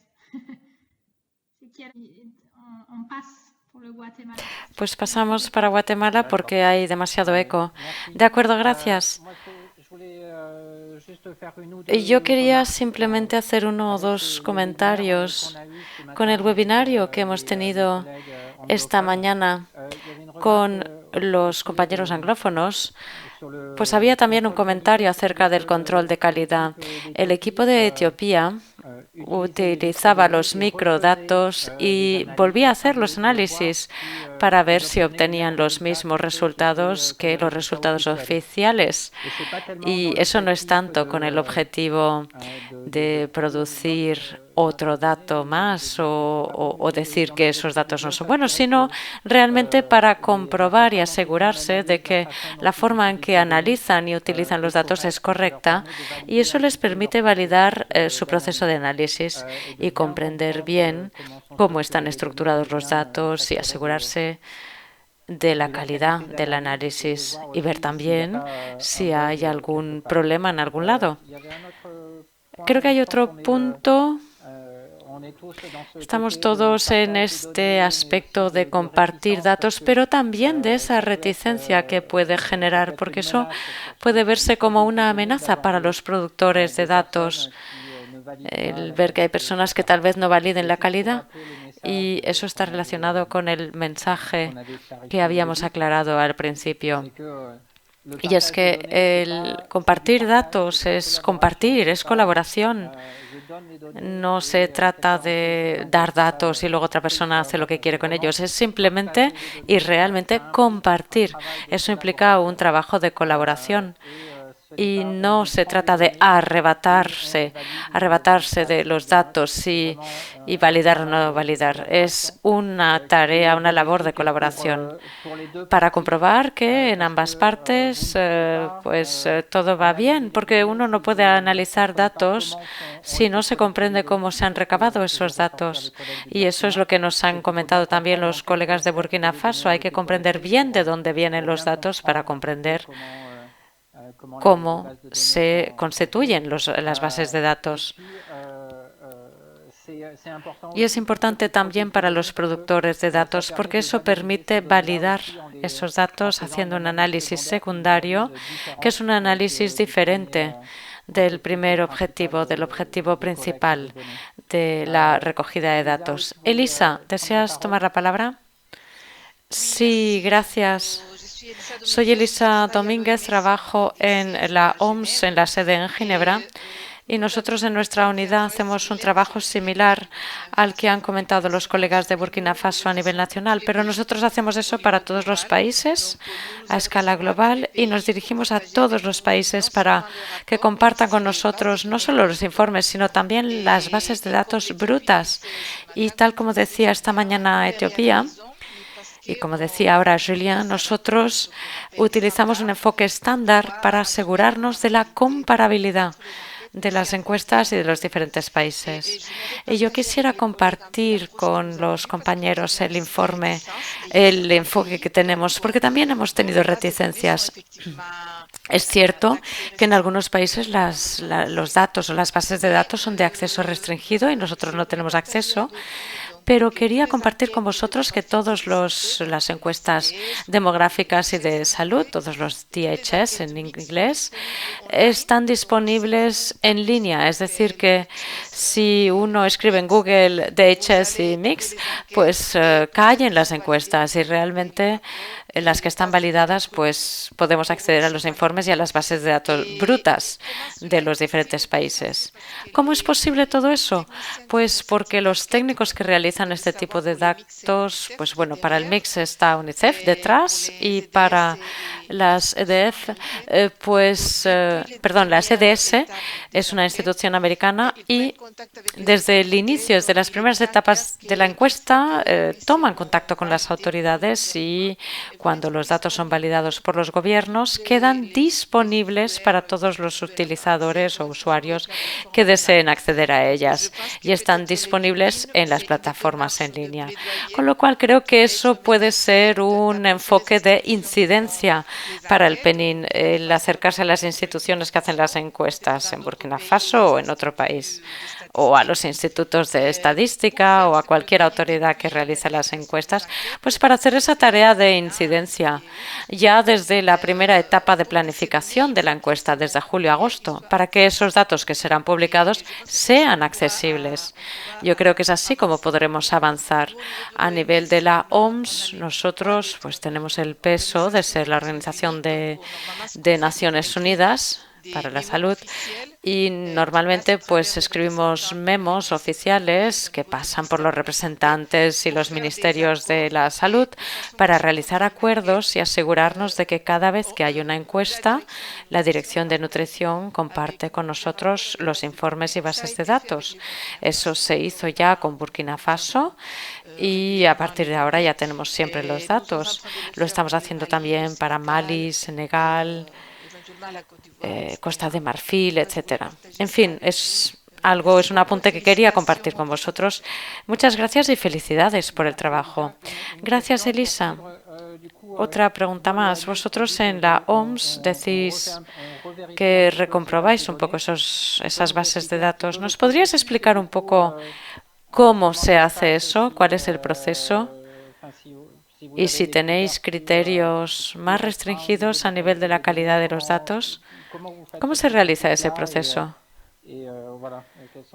Si quieres, un pas por Guatemala. Pues pasamos para Guatemala porque hay demasiado eco. De acuerdo, gracias. Yo quería simplemente hacer 1 o 2 comentarios con el webinario que hemos tenido esta mañana con los compañeros anglófonos. Pues había también un comentario acerca del control de calidad. El equipo de Etiopía utilizaba los microdatos y volvía a hacer los análisis para ver si obtenían los mismos resultados que los resultados oficiales. Y eso no es tanto con el objetivo de producir otro dato más o decir que esos datos no son buenos, sino realmente para comprobar y asegurarse de que la forma en que analizan y utilizan los datos es correcta, y eso les permite validar su proceso de análisis y comprender bien cómo están estructurados los datos y asegurarse de la calidad del análisis y ver también si hay algún problema en algún lado. Creo que hay otro punto. Estamos todos en este aspecto de compartir datos, pero también de esa reticencia que puede generar, porque eso puede verse como una amenaza para los productores de datos, el ver que hay personas que tal vez no validen la calidad, y eso está relacionado con el mensaje que habíamos aclarado al principio. Y es que el compartir datos es compartir, es colaboración. No se trata de dar datos y luego otra persona hace lo que quiere con ellos. Es simplemente y realmente compartir. Eso implica un trabajo de colaboración. Y no se trata de arrebatarse de los datos y validar o no validar. Es una tarea, una labor de colaboración para comprobar que en ambas partes todo va bien, porque uno no puede analizar datos si no se comprende cómo se han recabado esos datos. Y eso es lo que nos han comentado también los colegas de Burkina Faso. Hay que comprender bien de dónde vienen los datos para comprender cómo se constituyen las bases de datos. Y es importante también para los productores de datos porque eso permite validar esos datos haciendo un análisis secundario, que es un análisis diferente del primer objetivo, del objetivo principal de la recogida de datos. Elisa, ¿deseas tomar la palabra? Sí, gracias. Soy Elisa Domínguez, trabajo en la OMS, en la sede en Ginebra, y nosotros en nuestra unidad hacemos un trabajo similar al que han comentado los colegas de Burkina Faso a nivel nacional, pero nosotros hacemos eso para todos los países a escala global y nos dirigimos a todos los países para que compartan con nosotros no solo los informes, sino también las bases de datos brutas. Y tal como decía esta mañana Etiopía, y como decía ahora Julien, nosotros utilizamos un enfoque estándar para asegurarnos de la comparabilidad de las encuestas y de los diferentes países. Y yo quisiera compartir con los compañeros el enfoque que tenemos, porque también hemos tenido reticencias. Es cierto que en algunos países los datos o las bases de datos son de acceso restringido y nosotros no tenemos acceso, pero quería compartir con vosotros que todas las encuestas demográficas y de salud, todos los DHS en inglés, están disponibles en línea. Es decir, que si uno escribe en Google DHS y Mix, pues caen las encuestas y realmente en las que están validadas, pues podemos acceder a los informes y a las bases de datos brutas de los diferentes países. ¿Cómo es posible todo eso? Pues porque los técnicos que realizan este tipo de datos, pues bueno, para el mix está UNICEF detrás y para las EDF, la CDS es una institución americana y desde el inicio, desde las primeras etapas de la encuesta, toman contacto con las autoridades y cuando los datos son validados por los gobiernos, quedan disponibles para todos los utilizadores o usuarios que deseen acceder a ellas y están disponibles en las plataformas en línea. Con lo cual creo que eso puede ser un enfoque de incidencia para el PNIN, el acercarse a las instituciones que hacen las encuestas en Burkina Faso o en otro país, o a los institutos de estadística o a cualquier autoridad que realice las encuestas, pues para hacer esa tarea de incidencia ya desde la primera etapa de planificación de la encuesta, desde julio a agosto, para que esos datos que serán publicados sean accesibles. Yo creo que es así como podremos avanzar. A nivel de la OMS, nosotros pues tenemos el peso de ser la Organización de Naciones Unidas para la Salud y normalmente pues escribimos memos oficiales que pasan por los representantes y los ministerios de la salud para realizar acuerdos y asegurarnos de que cada vez que hay una encuesta, la Dirección de Nutrición comparte con nosotros los informes y bases de datos. Eso se hizo ya con Burkina Faso y a partir de ahora ya tenemos siempre los datos. Lo estamos haciendo también para Mali, Senegal, Costa de Marfil, etcétera. En fin, es un apunte que quería compartir con vosotros. Muchas gracias y felicidades por el trabajo. Gracias, Elisa. Otra pregunta más. Vosotros en la OMS decís que recomprobáis un poco esas bases de datos. ¿Nos podrías explicar un poco cómo se hace eso? ¿Cuál es el proceso? Y si tenéis criterios más restringidos a nivel de la calidad de los datos, ¿cómo se realiza ese proceso?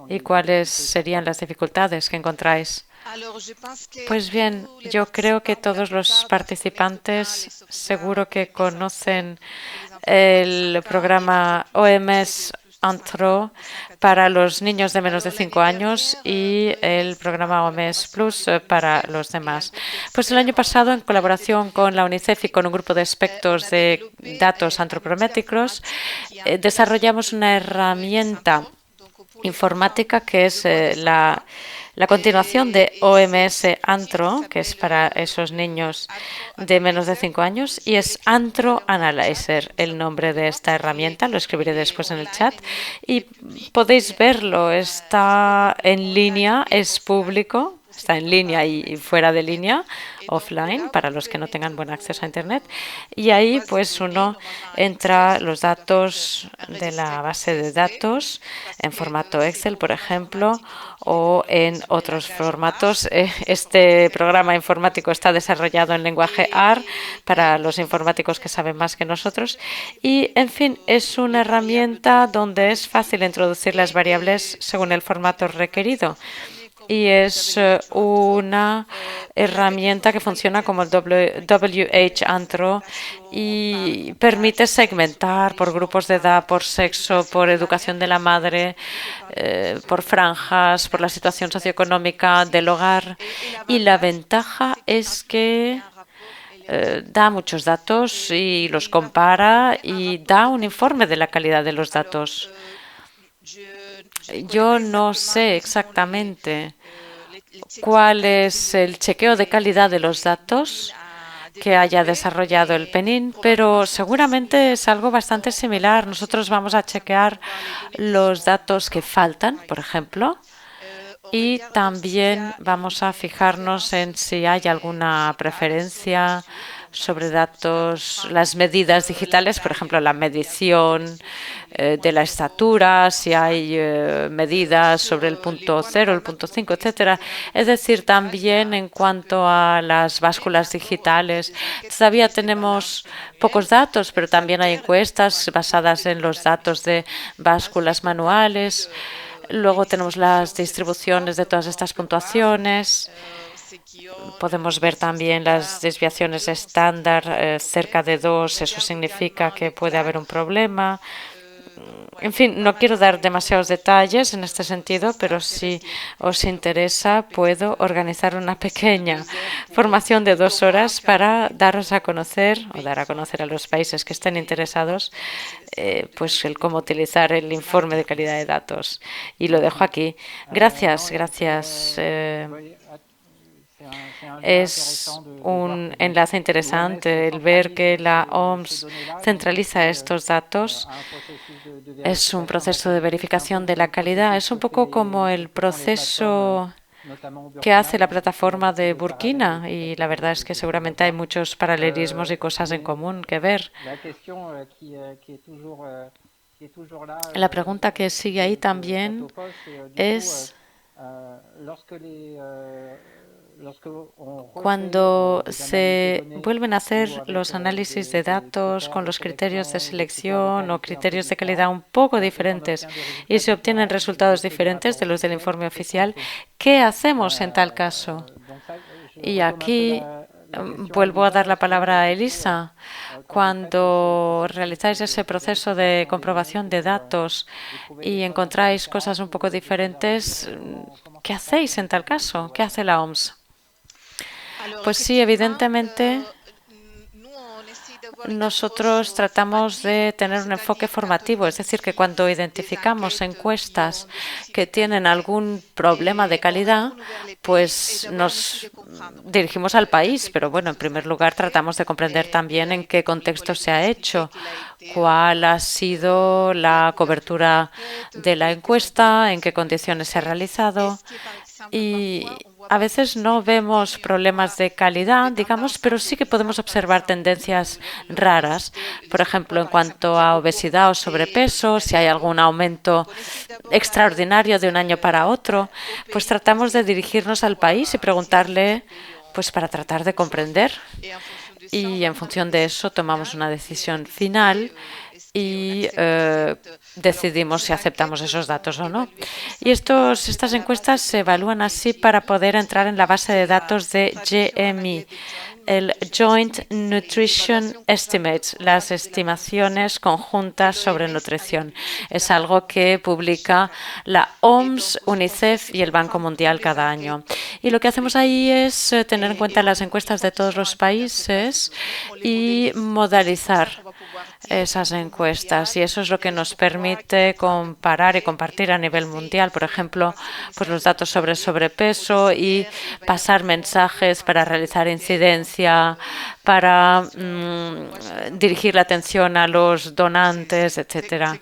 ¿Y cuáles serían las dificultades que encontráis? Pues bien, yo creo que todos los participantes seguro que conocen el programa OMS Antro para los niños de menos de 5 años y el programa OMS Plus para los demás. Pues el año pasado, en colaboración con la UNICEF y con un grupo de expertos de datos antropométricos, desarrollamos una herramienta informática que es la continuación de OMS Antro, que es para esos niños de menos de 5 años, y es Antro Analyzer, el nombre de esta herramienta. Lo escribiré después en el chat y podéis verlo. Está en línea, es público. Está en línea y fuera de línea, offline, para los que no tengan buen acceso a Internet. Y ahí pues uno entra los datos de la base de datos en formato Excel, por ejemplo, o en otros formatos. Este programa informático está desarrollado en lenguaje R para los informáticos que saben más que nosotros. Y, en fin, es una herramienta donde es fácil introducir las variables según el formato requerido. Y es una herramienta que funciona como el WH Antro y permite segmentar por grupos de edad, por sexo, por educación de la madre, por franjas, por la situación socioeconómica del hogar. Y la ventaja es que da muchos datos y los compara y da un informe de la calidad de los datos. Yo no sé exactamente cuál es el chequeo de calidad de los datos que haya desarrollado el PNIN, pero seguramente es algo bastante similar. Nosotros vamos a chequear los datos que faltan, por ejemplo, y también vamos a fijarnos en si hay alguna preferencia sobre datos, las medidas digitales, por ejemplo, la medición de la estatura, si hay medidas sobre el punto 0, el punto 5, etcétera. Es decir, también en cuanto a las básculas digitales, todavía tenemos pocos datos, pero también hay encuestas basadas en los datos de básculas manuales. Luego tenemos las distribuciones de todas estas puntuaciones. Podemos ver también las desviaciones estándar cerca de 2. Eso significa que puede haber un problema. En fin, no quiero dar demasiados detalles en este sentido, pero si os interesa, puedo organizar una pequeña formación de 2 horas para daros a conocer o dar a conocer a los países que estén interesados pues el cómo utilizar el informe de calidad de datos. Y lo dejo aquí. Gracias. Es un enlace interesante el ver que la OMS centraliza estos datos. Es un proceso de verificación de la calidad. Es un poco como el proceso que hace la plataforma de Burkina, y la verdad es que seguramente hay muchos paralelismos y cosas en común que ver. La pregunta que sigue ahí también es: cuando se vuelven a hacer los análisis de datos con los criterios de selección o criterios de calidad un poco diferentes y se obtienen resultados diferentes de los del informe oficial, ¿qué hacemos en tal caso? Y aquí vuelvo a dar la palabra a Elisa. Cuando realizáis ese proceso de comprobación de datos y encontráis cosas un poco diferentes, ¿qué hacéis en tal caso? ¿Qué hace la OMS? Pues sí, evidentemente nosotros tratamos de tener un enfoque formativo, es decir, que cuando identificamos encuestas que tienen algún problema de calidad, pues nos dirigimos al país. Pero bueno, en primer lugar tratamos de comprender también en qué contexto se ha hecho, cuál ha sido la cobertura de la encuesta, en qué condiciones se ha realizado. Y a veces no vemos problemas de calidad, digamos, pero sí que podemos observar tendencias raras. Por ejemplo, en cuanto a obesidad o sobrepeso, si hay algún aumento extraordinario de un año para otro, pues tratamos de dirigirnos al país y preguntarle, pues para tratar de comprender. Y en función de eso tomamos una decisión final y decidimos si aceptamos esos datos o no. Y estas encuestas se evalúan así para poder entrar en la base de datos de JME, el Joint Nutrition Estimates, las estimaciones conjuntas sobre nutrición. Es algo que publica la OMS, UNICEF y el Banco Mundial cada año. Y lo que hacemos ahí es tener en cuenta las encuestas de todos los países y modalizar esas encuestas, y eso es lo que nos permite comparar y compartir a nivel mundial, por ejemplo, pues los datos sobre sobrepeso y pasar mensajes para realizar incidencia, para dirigir la atención a los donantes, etcétera.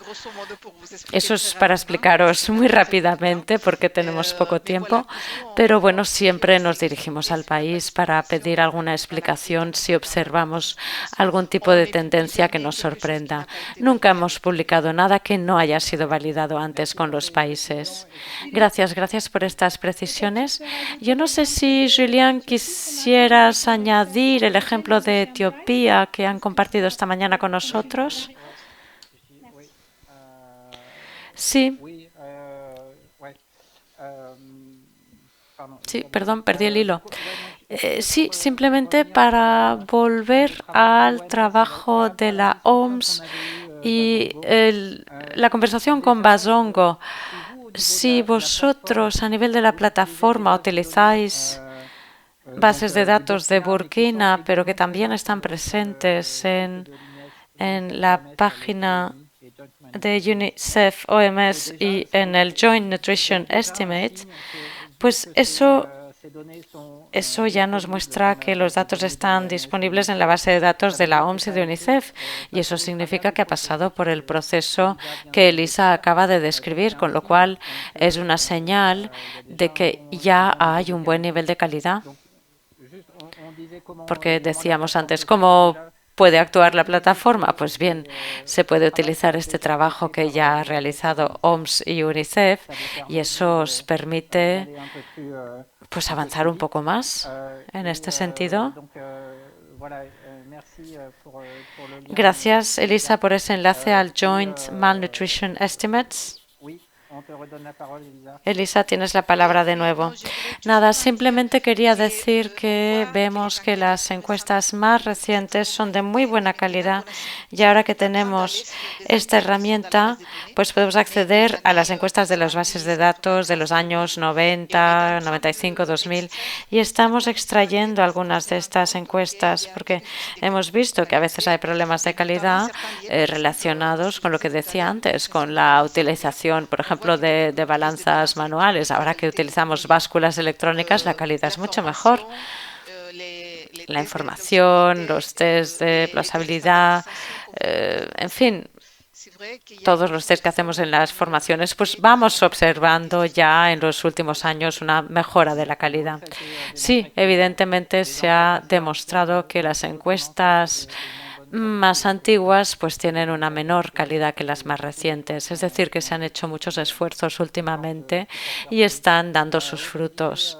Eso es para explicaros muy rápidamente porque tenemos poco tiempo, pero bueno, siempre nos dirigimos al país para pedir alguna explicación si observamos algún tipo de tendencia que nos sorprenda. Nunca hemos publicado nada que no haya sido validado antes con los países. Gracias por estas precisiones. Yo no sé si, Julián, quisieras añadir el ejemplo de Etiopía que han compartido esta mañana con nosotros. Sí. Sí, perdón, perdí el hilo. Sí, simplemente para volver al trabajo de la OMS y la conversación con Bazongo. Si vosotros a nivel de la plataforma utilizáis bases de datos de Burkina, pero que también están presentes en la página de UNICEF, OMS y en el Joint Nutrition Estimate, pues eso ya nos muestra que los datos están disponibles en la base de datos de la OMS y de UNICEF, y eso significa que ha pasado por el proceso que Elisa acaba de describir, con lo cual es una señal de que ya hay un buen nivel de calidad. Porque decíamos antes, ¿cómo puede actuar la plataforma? Pues bien, se puede utilizar este trabajo que ya ha realizado OMS y UNICEF, y eso os permite pues avanzar un poco más en este sentido. Gracias, Elisa, por ese enlace al Joint Malnutrition Estimates. Elisa, tienes la palabra de nuevo. Nada, simplemente quería decir que vemos que las encuestas más recientes son de muy buena calidad y ahora que tenemos esta herramienta, pues podemos acceder a las encuestas de las bases de datos de los años 90, 95, 2000 y estamos extrayendo algunas de estas encuestas porque hemos visto que a veces hay problemas de calidad relacionados con lo que decía antes, con la utilización, por ejemplo, de balanzas manuales. Ahora que utilizamos básculas electrónicas, la calidad es mucho mejor. La información, los test de plausibilidad, en fin, todos los test que hacemos en las formaciones, pues vamos observando ya en los últimos años una mejora de la calidad. Sí, evidentemente se ha demostrado que las encuestas más antiguas pues tienen una menor calidad que las más recientes. Es decir, que se han hecho muchos esfuerzos últimamente y están dando sus frutos.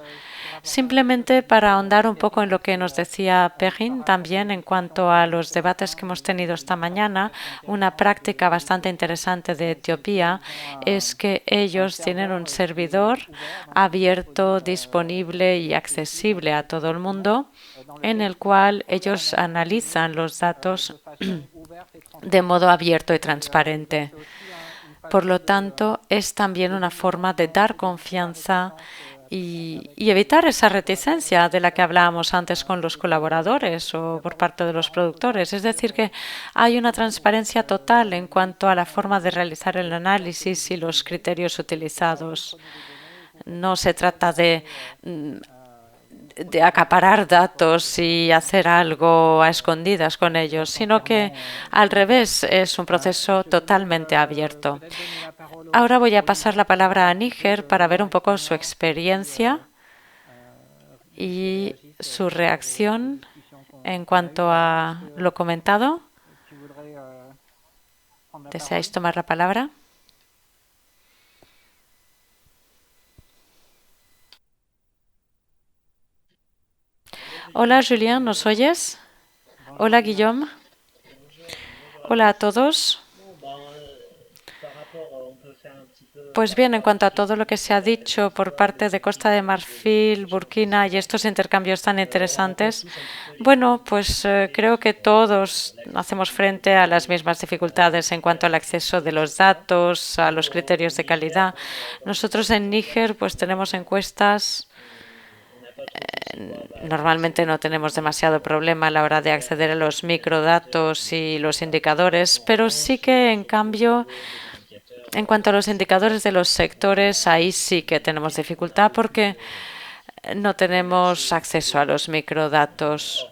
Simplemente para ahondar un poco en lo que nos decía Perrin también en cuanto a los debates que hemos tenido esta mañana, una práctica bastante interesante de Etiopía es que ellos tienen un servidor abierto, disponible y accesible a todo el mundo, en el cual ellos analizan los datos de modo abierto y transparente. Por lo tanto, es también una forma de dar confianza y evitar esa reticencia de la que hablábamos antes con los colaboradores o por parte de los productores. Es decir, que hay una transparencia total en cuanto a la forma de realizar el análisis y los criterios utilizados. No se trata de acaparar datos y hacer algo a escondidas con ellos, sino que al revés es un proceso totalmente abierto. Ahora voy a pasar la palabra a Níger para ver un poco su experiencia y su reacción en cuanto a lo comentado. ¿Deseáis tomar la palabra? Hola, Julien, ¿nos oyes? Hola, Guillaume. Hola a todos. Pues bien, en cuanto a todo lo que se ha dicho por parte de Costa de Marfil, Burkina y estos intercambios tan interesantes, bueno, pues creo que todos hacemos frente a las mismas dificultades en cuanto al acceso de los datos, a los criterios de calidad. Nosotros en Níger pues tenemos encuestas. Normalmente no tenemos demasiado problema a la hora de acceder a los microdatos y los indicadores, pero sí que, en cambio, en cuanto a los indicadores de los sectores, ahí sí que tenemos dificultad porque no tenemos acceso a los microdatos,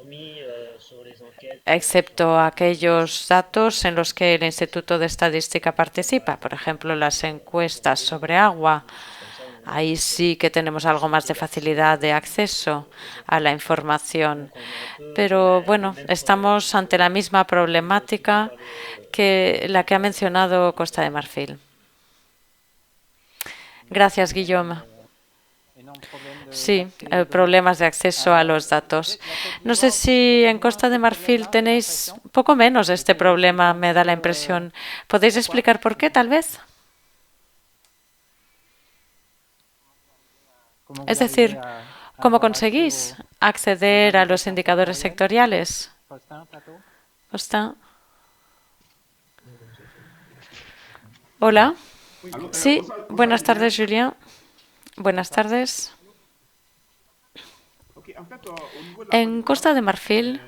excepto aquellos datos en los que el Instituto de Estadística participa, por ejemplo, las encuestas sobre agua. Ahí sí que tenemos algo más de facilidad de acceso a la información. Pero bueno, estamos ante la misma problemática que la que ha mencionado Costa de Marfil. Gracias, Guillaume. Sí, problemas de acceso a los datos. No sé si en Costa de Marfil tenéis poco menos este problema, me da la impresión. ¿Podéis explicar por qué, tal vez? Es decir, ¿cómo conseguís acceder a los indicadores sectoriales? ¿Costa? Hola. Sí, buenas tardes, Julien. Buenas tardes. En Costa de Marfil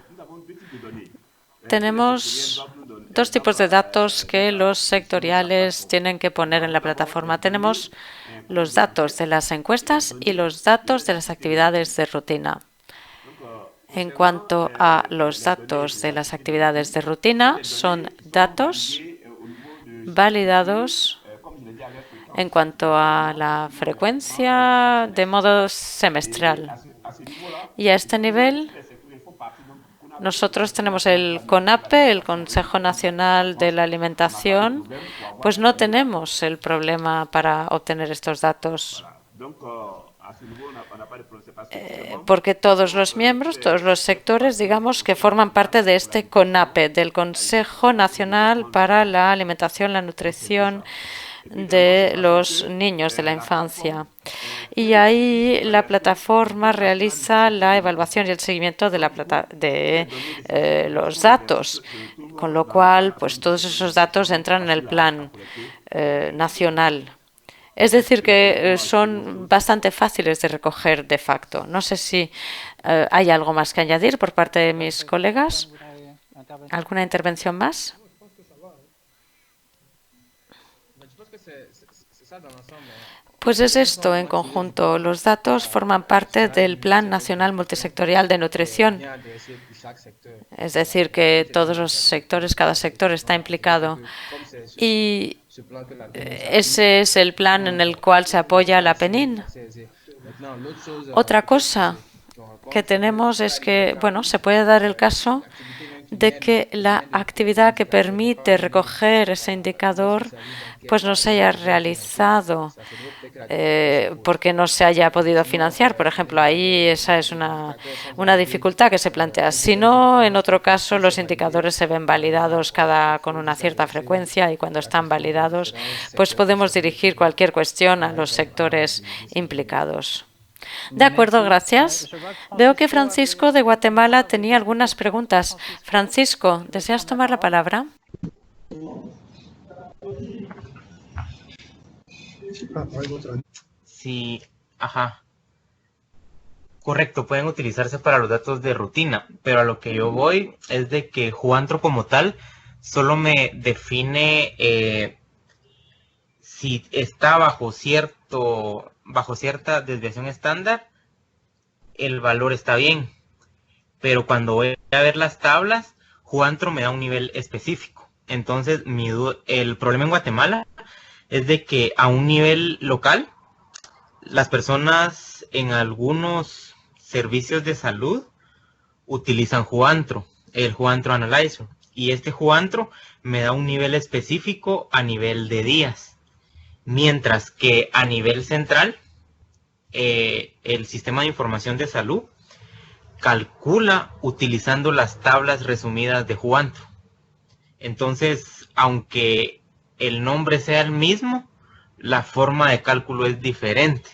tenemos dos tipos de datos que los sectoriales tienen que poner en la plataforma. Tenemos los datos de las encuestas y los datos de las actividades de rutina. En cuanto a los datos de las actividades de rutina, son datos validados en cuanto a la frecuencia de modo semestral. Y a este nivel, nosotros tenemos el CONAPE, el Consejo Nacional de la Alimentación, pues no tenemos el problema para obtener estos datos. Porque todos los miembros, todos los sectores, digamos, que forman parte de este CONAPE, del Consejo Nacional para la Alimentación, la Nutrición de los niños de la infancia. Y ahí la plataforma realiza la evaluación y el seguimiento de los datos, con lo cual pues todos esos datos entran en el plan nacional. Es decir, que son bastante fáciles de recoger de facto. No sé si hay algo más que añadir por parte de mis colegas. ¿Alguna intervención más? Pues es esto en conjunto. Los datos forman parte del Plan Nacional Multisectorial de Nutrición. Es decir, que todos los sectores, cada sector está implicado. Y ese es el plan en el cual se apoya la PNIN. Otra cosa que tenemos es que, bueno, se puede dar el caso de que la actividad que permite recoger ese indicador pues no se haya realizado porque no se haya podido financiar. Por ejemplo, ahí esa es una dificultad que se plantea. Si no, en otro caso, los indicadores se ven validados con una cierta frecuencia y cuando están validados, pues podemos dirigir cualquier cuestión a los sectores implicados. De acuerdo, gracias. Veo que Francisco de Guatemala tenía algunas preguntas. Francisco, ¿deseas tomar la palabra? Sí, ajá. Correcto, pueden utilizarse para los datos de rutina, pero a lo que yo voy es de que Juantro como tal solo me define si está bajo cierta desviación estándar, el valor está bien. Pero cuando voy a ver las tablas, Juantro me da un nivel específico. Entonces, el problema en Guatemala es de que a un nivel local, las personas en algunos servicios de salud utilizan Juantro, el Juantro Analyzer. Y este Juantro me da un nivel específico a nivel de días. Mientras que a nivel central, el sistema de información de salud calcula utilizando las tablas resumidas de Juantro. Entonces, aunque el nombre sea el mismo, la forma de cálculo es diferente.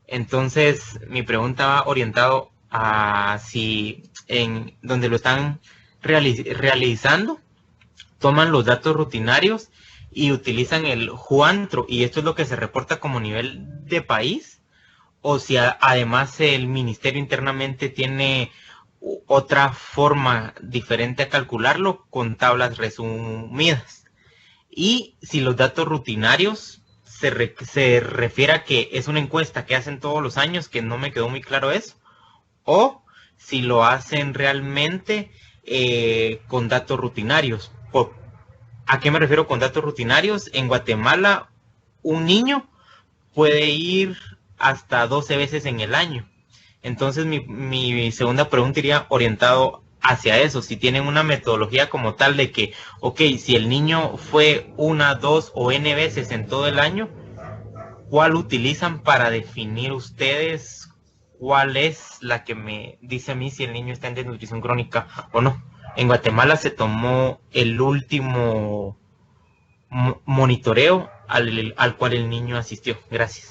Entonces, mi pregunta va orientado a si en donde lo están realizando, toman los datos rutinarios y utilizan el Juantro, y esto es lo que se reporta como nivel de país, o si además el ministerio internamente tiene otra forma diferente a calcularlo con tablas resumidas. Y si los datos rutinarios se refiere a que es una encuesta que hacen todos los años, que no me quedó muy claro eso, o si lo hacen realmente con datos rutinarios. ¿A qué me refiero con datos rutinarios? En Guatemala, un niño puede ir hasta 12 veces en el año. Entonces, mi segunda pregunta iría orientado hacia eso. Si tienen una metodología como tal de que, ok, si el niño fue 1, 2 o n veces en todo el año, ¿cuál utilizan para definir ustedes cuál es la que me dice a mí si el niño está en desnutrición crónica o no? En Guatemala se tomó el último monitoreo al cual el niño asistió. Gracias.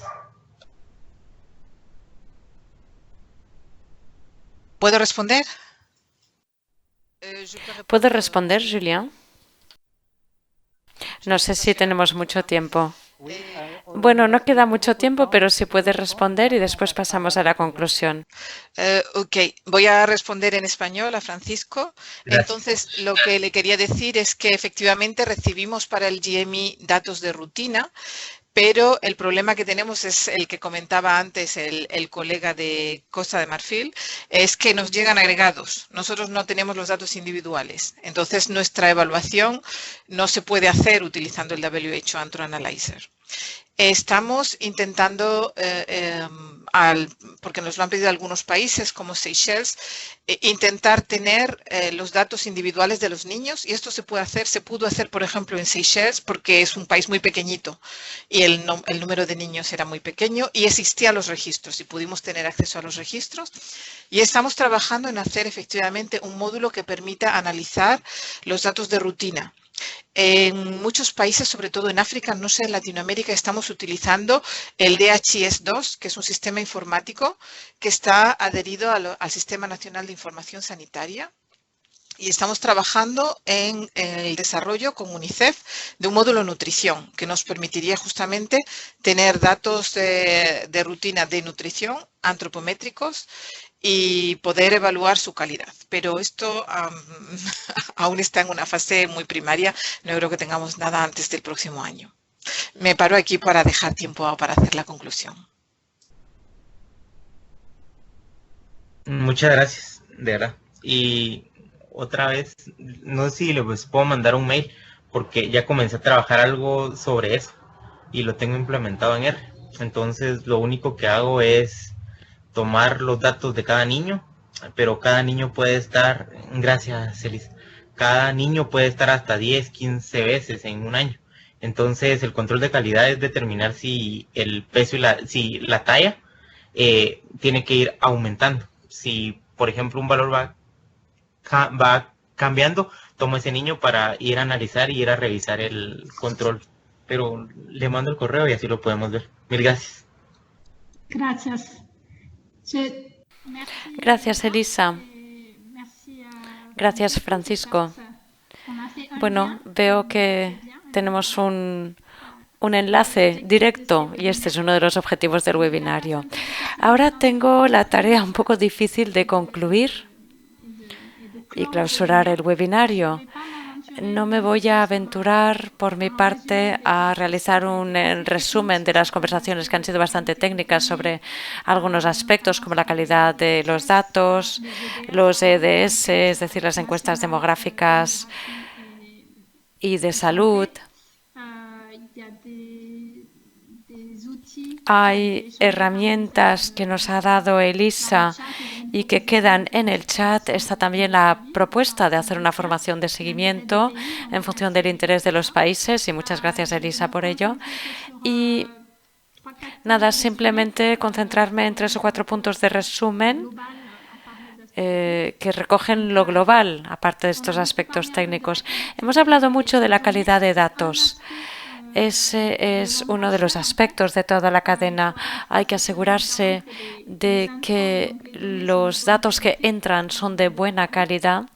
¿Puedo responder? ¿Puede responder, Julián? No sé si tenemos mucho tiempo. Bueno, no queda mucho tiempo, pero si puede responder y después pasamos a la conclusión. Ok, voy a responder en español a Francisco. Gracias. Entonces, lo que le quería decir es que efectivamente recibimos para el GMI datos de rutina, pero el problema que tenemos es el que comentaba antes el colega de Costa de Marfil, es que nos llegan agregados. Nosotros no tenemos los datos individuales. Entonces, nuestra evaluación no se puede hacer utilizando el WHO Antro Analyzer. Estamos intentando, porque nos lo han pedido algunos países como Seychelles, intentar tener los datos individuales de los niños, y esto se puede hacer, se pudo hacer por ejemplo en Seychelles porque es un país muy pequeñito y el número de niños era muy pequeño y existían los registros y pudimos tener acceso a los registros, y estamos trabajando en hacer efectivamente un módulo que permita analizar los datos de rutina. En muchos países, sobre todo en África, no sé, en Latinoamérica, estamos utilizando el DHIS2, que es un sistema informático que está adherido al Sistema Nacional de Información Sanitaria. Y estamos trabajando en el desarrollo con UNICEF de un módulo nutrición que nos permitiría justamente tener datos de rutina de nutrición antropométricos y poder evaluar su calidad. Pero esto aún está en una fase muy primaria. No creo que tengamos nada antes del próximo año. Me paro aquí para dejar tiempo para hacer la conclusión. Muchas gracias, de verdad. Y otra vez, no sé si les puedo mandar un mail, porque ya comencé a trabajar algo sobre eso y lo tengo implementado en R. Entonces, lo único que hago es tomar los datos de cada niño, pero cada niño puede estar, gracias Elisa, cada niño puede estar hasta 10, 15 veces en un año. Entonces, el control de calidad es determinar si el peso y si la talla tiene que ir aumentando. Si, por ejemplo, un valor va cambiando, tomo ese niño para ir a analizar y ir a revisar el control. Pero le mando el correo y así lo podemos ver. Mil gracias. Gracias. Gracias, Elisa. Gracias, Francisco. Bueno, veo que tenemos un enlace directo y este es uno de los objetivos del webinario. Ahora tengo la tarea un poco difícil de concluir y clausurar el webinario. No me voy a aventurar por mi parte a realizar un resumen de las conversaciones que han sido bastante técnicas sobre algunos aspectos como la calidad de los datos, los EDS, es decir, las encuestas demográficas y de salud. Hay herramientas que nos ha dado Elisa y que quedan en el chat. Está también la propuesta de hacer una formación de seguimiento en función del interés de los países y muchas gracias, Elisa, por ello. Y nada, simplemente concentrarme en 3 o 4 puntos de resumen que recogen lo global, aparte de estos aspectos técnicos. Hemos hablado mucho de la calidad de datos. Ese es uno de los aspectos de toda la cadena. Hay que asegurarse de que los datos que entran son de buena calidad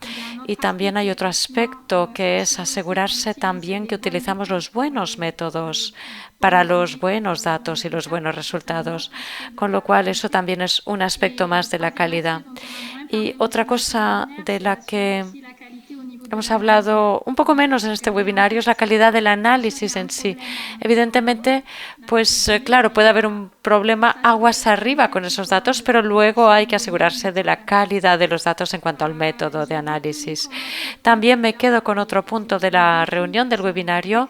y también hay otro aspecto que es asegurarse también que utilizamos los buenos métodos para los buenos datos y los buenos resultados, con lo cual eso también es un aspecto más de la calidad. Y otra cosa de la que hemos hablado un poco menos en este webinario es la calidad del análisis en sí. Evidentemente, pues claro, puede haber un problema aguas arriba con esos datos, pero luego hay que asegurarse de la calidad de los datos en cuanto al método de análisis. También me quedo con otro punto de la reunión del webinario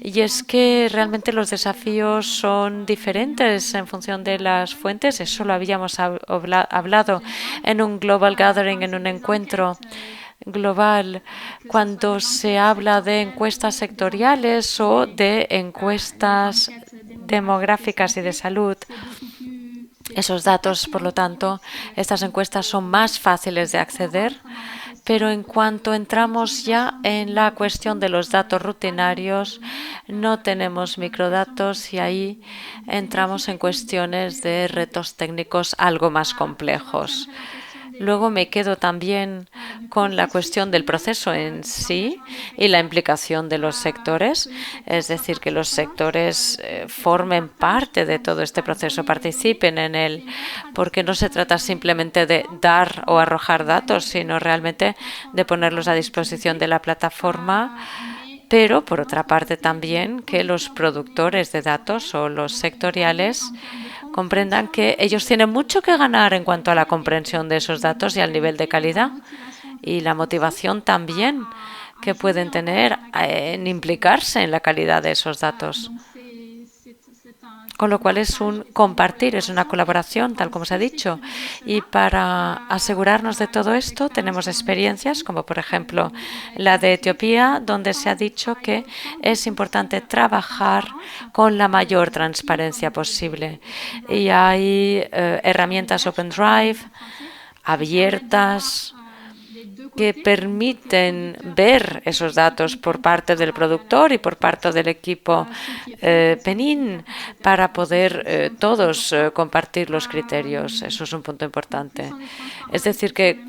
y es que realmente los desafíos son diferentes en función de las fuentes. Eso lo habíamos hablado en un Global Gathering, en un encuentro global, cuando se habla de encuestas sectoriales o de encuestas demográficas y de salud. Esos datos, por lo tanto, estas encuestas son más fáciles de acceder, pero en cuanto entramos ya en la cuestión de los datos rutinarios, no tenemos microdatos y ahí entramos en cuestiones de retos técnicos algo más complejos. Luego me quedo también con la cuestión del proceso en sí y la implicación de los sectores, es decir, que los sectores formen parte de todo este proceso, participen en él, porque no se trata simplemente de dar o arrojar datos, sino realmente de ponerlos a disposición de la plataforma. Pero, por otra parte, también que los productores de datos o los sectoriales comprendan que ellos tienen mucho que ganar en cuanto a la comprensión de esos datos y al nivel de calidad y la motivación también que pueden tener en implicarse en la calidad de esos datos. Con lo cual es un compartir, es una colaboración, tal como se ha dicho. Y para asegurarnos de todo esto tenemos experiencias, como por ejemplo la de Etiopía, donde se ha dicho que es importante trabajar con la mayor transparencia posible. Y hay herramientas Open Drive abiertas que permiten ver esos datos por parte del productor y por parte del equipo PENIN para poder todos compartir los criterios. Eso es un punto importante. Es decir, que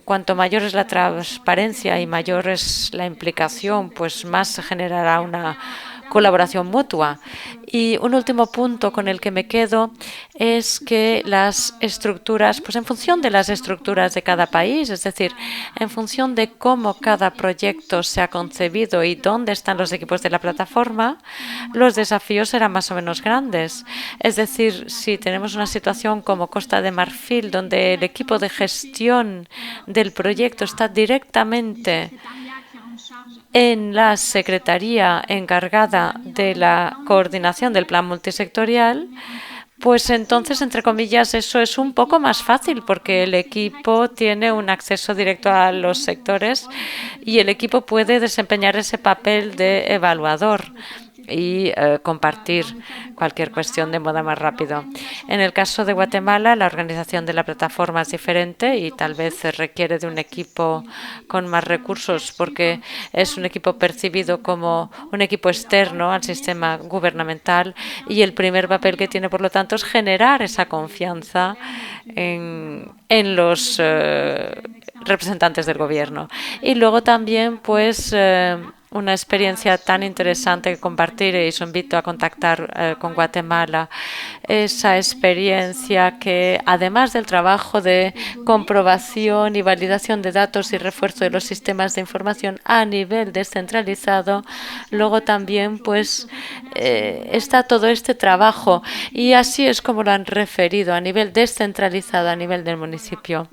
cuanto mayor es la transparencia y mayor es la implicación, pues más se generará una colaboración mutua. Y un último punto con el que me quedo es que las estructuras, pues en función de las estructuras de cada país, es decir, en función de cómo cada proyecto se ha concebido y dónde están los equipos de la plataforma, los desafíos serán más o menos grandes. Es decir, si tenemos una situación como Costa de Marfil, donde el equipo de gestión del proyecto está directamente en la secretaría encargada de la coordinación del plan multisectorial, pues entonces, entre comillas, eso es un poco más fácil porque el equipo tiene un acceso directo a los sectores y el equipo puede desempeñar ese papel de evaluador y compartir cualquier cuestión de modo más rápido. En el caso de Guatemala, la organización de la plataforma es diferente y tal vez se requiere de un equipo con más recursos porque es un equipo percibido como un equipo externo al sistema gubernamental y el primer papel que tiene, por lo tanto, es generar esa confianza en los representantes del gobierno. Y luego también, pues, una experiencia tan interesante que compartir y os invito a contactar con Guatemala. Esa experiencia que, además del trabajo de comprobación y validación de datos y refuerzo de los sistemas de información a nivel descentralizado, luego también pues está todo este trabajo y así es como lo han referido a nivel descentralizado, a nivel del municipio.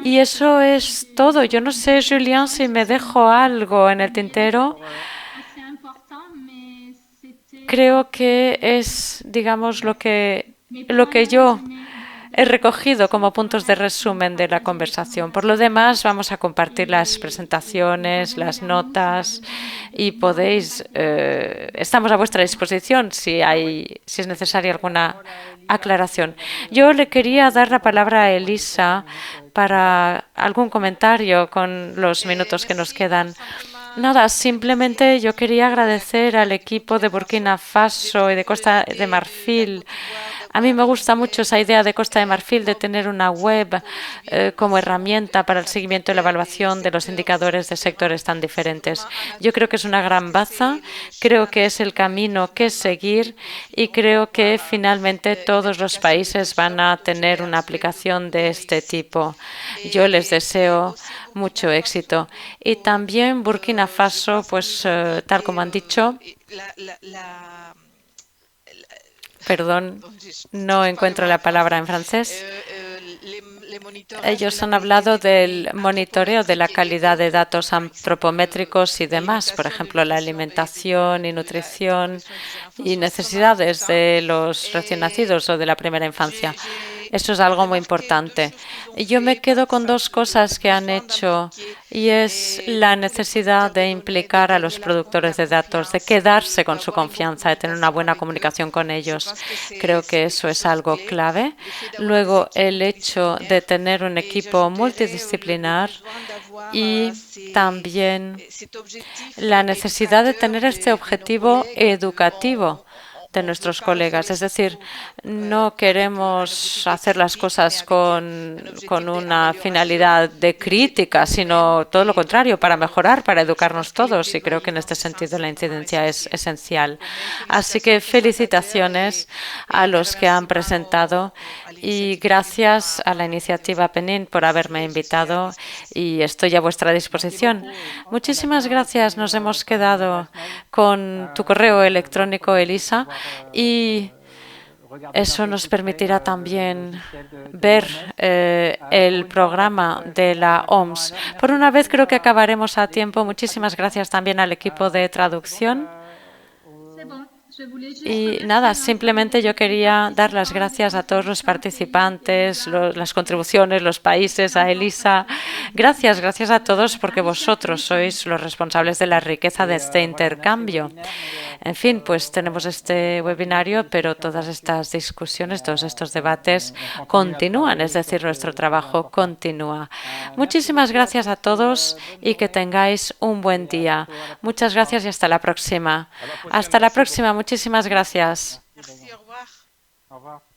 Y eso es todo. Yo no sé, Julián, si me dejo algo en el tintero. Creo que es, digamos, lo que yo he recogido como puntos de resumen de la conversación. Por lo demás, vamos a compartir las presentaciones, las notas y podéis, estamos a vuestra disposición si es necesaria alguna aclaración. Yo le quería dar la palabra a Elisa para algún comentario con los minutos que nos quedan. Nada, simplemente yo quería agradecer al equipo de Burkina Faso y de Costa de Marfil. A mí me gusta mucho esa idea de Costa de Marfil de tener una web como herramienta para el seguimiento y la evaluación de los indicadores de sectores tan diferentes. Yo creo que es una gran baza, creo que es el camino que seguir y creo que finalmente todos los países van a tener una aplicación de este tipo. Yo les deseo mucho éxito. Y también Burkina Faso, pues tal como han dicho, perdón, no encuentro la palabra en francés. Ellos han hablado del monitoreo de la calidad de datos antropométricos y demás, por ejemplo, la alimentación y nutrición y necesidades de los recién nacidos o de la primera infancia. Eso es algo muy importante. Yo me quedo con dos cosas que han hecho y es la necesidad de implicar a los productores de datos, de quedarse con su confianza, de tener una buena comunicación con ellos. Creo que eso es algo clave. Luego, el hecho de tener un equipo multidisciplinar y también la necesidad de tener este objetivo educativo de nuestros colegas. Es decir, no queremos hacer las cosas con una finalidad de crítica, sino todo lo contrario, para mejorar, para educarnos todos. Y creo que en este sentido la incidencia es esencial. Así que felicitaciones a los que han presentado y gracias a la iniciativa PENIN por haberme invitado y estoy a vuestra disposición. Muchísimas gracias. Nos hemos quedado con tu correo electrónico, Elisa, y eso nos permitirá también ver el programa de la OMS. Por una vez creo que acabaremos a tiempo. Muchísimas gracias también al equipo de traducción. Y nada, simplemente yo quería dar las gracias a todos los participantes, las contribuciones, los países, a Elisa. Gracias a todos porque vosotros sois los responsables de la riqueza de este intercambio. En fin, pues tenemos este webinario, pero todas estas discusiones, todos estos debates continúan, es decir, nuestro trabajo continúa. Muchísimas gracias a todos y que tengáis un buen día. Muchas gracias y hasta la próxima. Hasta la próxima. Muchísimas gracias. Merci, au revoir.